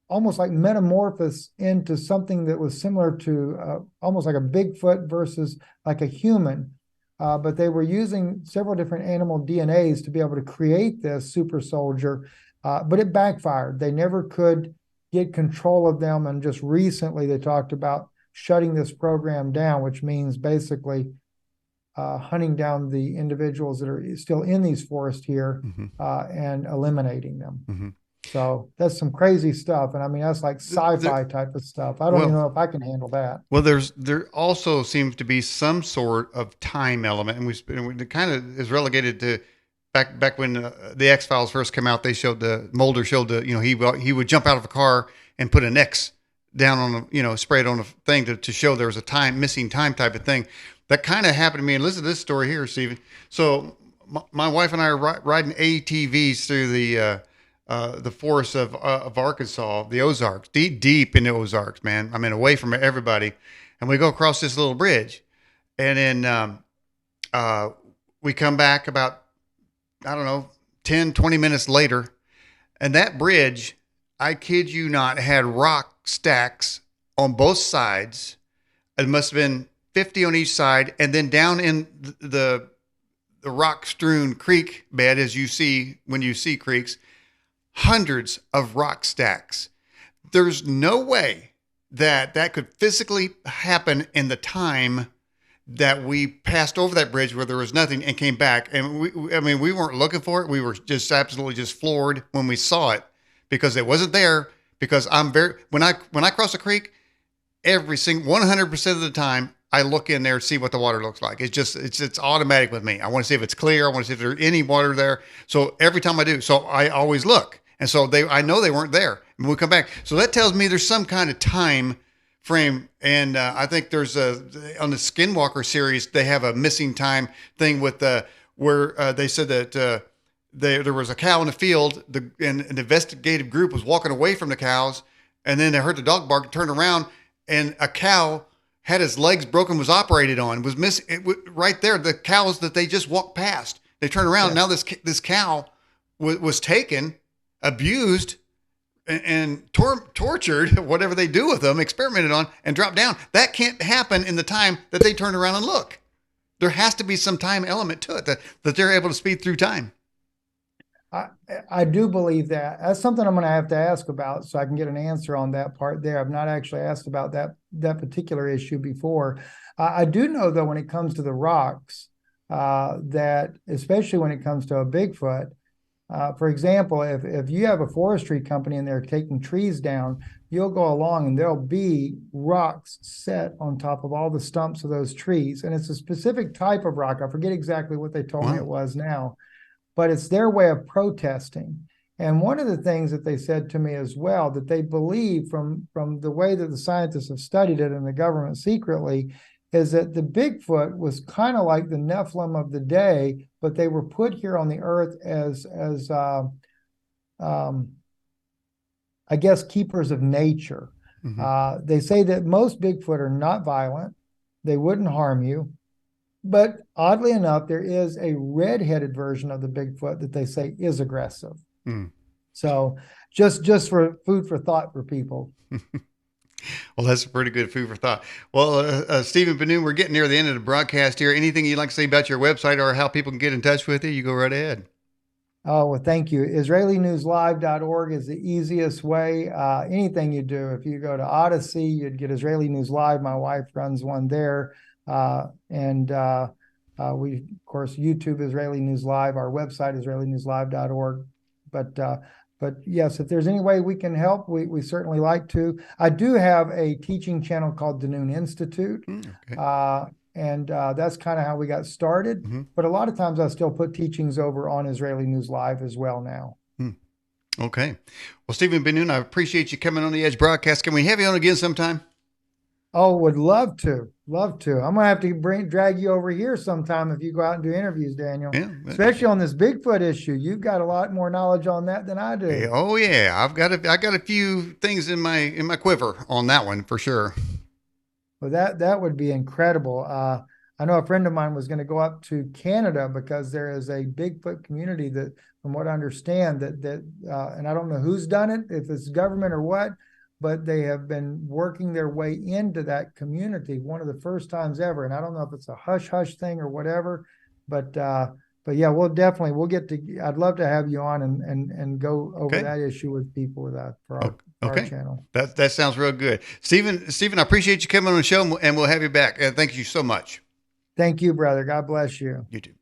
almost like metamorphose into something that was similar to almost like a Bigfoot versus like a human. But they were using several different animal DNAs to be able to create this super soldier, but it backfired. They never could get control of them. And just recently they talked about shutting this program down, which means basically hunting down the individuals that are still in these forests here and eliminating them. So that's some crazy stuff. And I mean, that's like sci-fi type of stuff. I don't even know if I can handle that. Well, there also seems to be some sort of time element, and it kind of is relegated to back when the X-Files first came out. They showed Mulder showed he would jump out of a car and put an X down on spray it on a thing to show there was a missing time type of thing. That kind of happened to me. And listen to this story here, Stephen. So my wife and I are riding ATVs through the forests of Arkansas, the Ozarks, deep in the Ozarks, man. I mean, away from everybody. And we go across this little bridge. And then we come back about, I don't know, 10, 20 minutes later. And that bridge, I kid you not, had rock stacks on both sides. It must have been 50 on each side, and then down in the rock-strewn creek bed, as you see when you see creeks, hundreds of rock stacks. There's no way that could physically happen in the time that we passed over that bridge where there was nothing and came back. And we weren't looking for it. We were just absolutely just floored when we saw it because it wasn't there. Because when I cross a creek, every single 100% of the time, I look in there and see what the water looks like. It's automatic with me. I want to see if it's clear. I want to see if there's any water there. So every time I do, so I always look. And so I know they weren't there. And we come back. So that tells me there's some kind of time frame. And I think there's on the Skinwalker series, they have a missing time thing with where they said that there was a cow in the field, and an investigative group was walking away from the cows. And then they heard the dog bark and turned around, and a cow had his legs broken, was operated on, was missing right there. The cows that they just walked past, they turned around. Yes. Now this cow was taken, abused, tortured, whatever they do with them, experimented on, and dropped down. That can't happen in the time that they turn around and look. There has to be some time element to it that they're able to speed through time. I do believe that. That's something I'm going to have to ask about so I can get an answer on that part there. I've not actually asked about that particular issue before. I do know, though, when it comes to the rocks, that especially when it comes to a Bigfoot, for example, if you have a forestry company and they're taking trees down, you'll go along and there'll be rocks set on top of all the stumps of those trees. And it's a specific type of rock. I forget exactly what they told me it was now, but it's their way of protesting. And one of the things that they said to me as well, that they believe from the way that the scientists have studied it and the government secretly, is that the Bigfoot was kind of like the Nephilim of the day, but they were put here on the earth as I guess, keepers of nature. They say that most Bigfoot are not violent. They wouldn't harm you. But oddly enough, there is a red-headed version of the Bigfoot that they say is aggressive. So just for food for thought for people. Well, that's a pretty good food for thought. Well, Stephen Ben-Nun, we're getting near the end of the broadcast here. Anything you'd like to say about your website or how people can get in touch with you? You go right ahead. Oh, well, thank you. IsraeliNewsLive.org is the easiest way. Anything you do, if you go to Odyssey, you'd get Israeli News Live. My wife runs one there. And we, of course, YouTube Israeli News Live. Our website, IsraeliNewsLive.org. But yes, if there's any way we can help, we certainly like to. I do have a teaching channel called the Ben-Nun Institute. Okay. And that's kind of how we got started. But a lot of times I still put teachings over on Israeli News Live as well now. Okay. Well, Stephen Ben-Nun, I appreciate you coming on the Edge broadcast. Can we have you on again sometime? Oh, would love to. Love to. I'm going to have to drag you over here sometime if you go out and do interviews, Daniel. Yeah, especially on this Bigfoot issue. You've got a lot more knowledge on that than I do. Yeah, oh yeah, I got a few things in my quiver on that one for sure. Well, that would be incredible. I know a friend of mine was going to go up to Canada because there is a Bigfoot community that, from what I understand, and I don't know who's done it, if it's government or what, but they have been working their way into that community, one of the first times ever. And I don't know if it's a hush-hush thing or whatever, but yeah, we'll get to, I'd love to have you on and go over that issue with people with that for our channel. That sounds real good. Stephen, I appreciate you coming on the show, and we'll have you back. Thank you so much. Thank you, brother. God bless you. You too.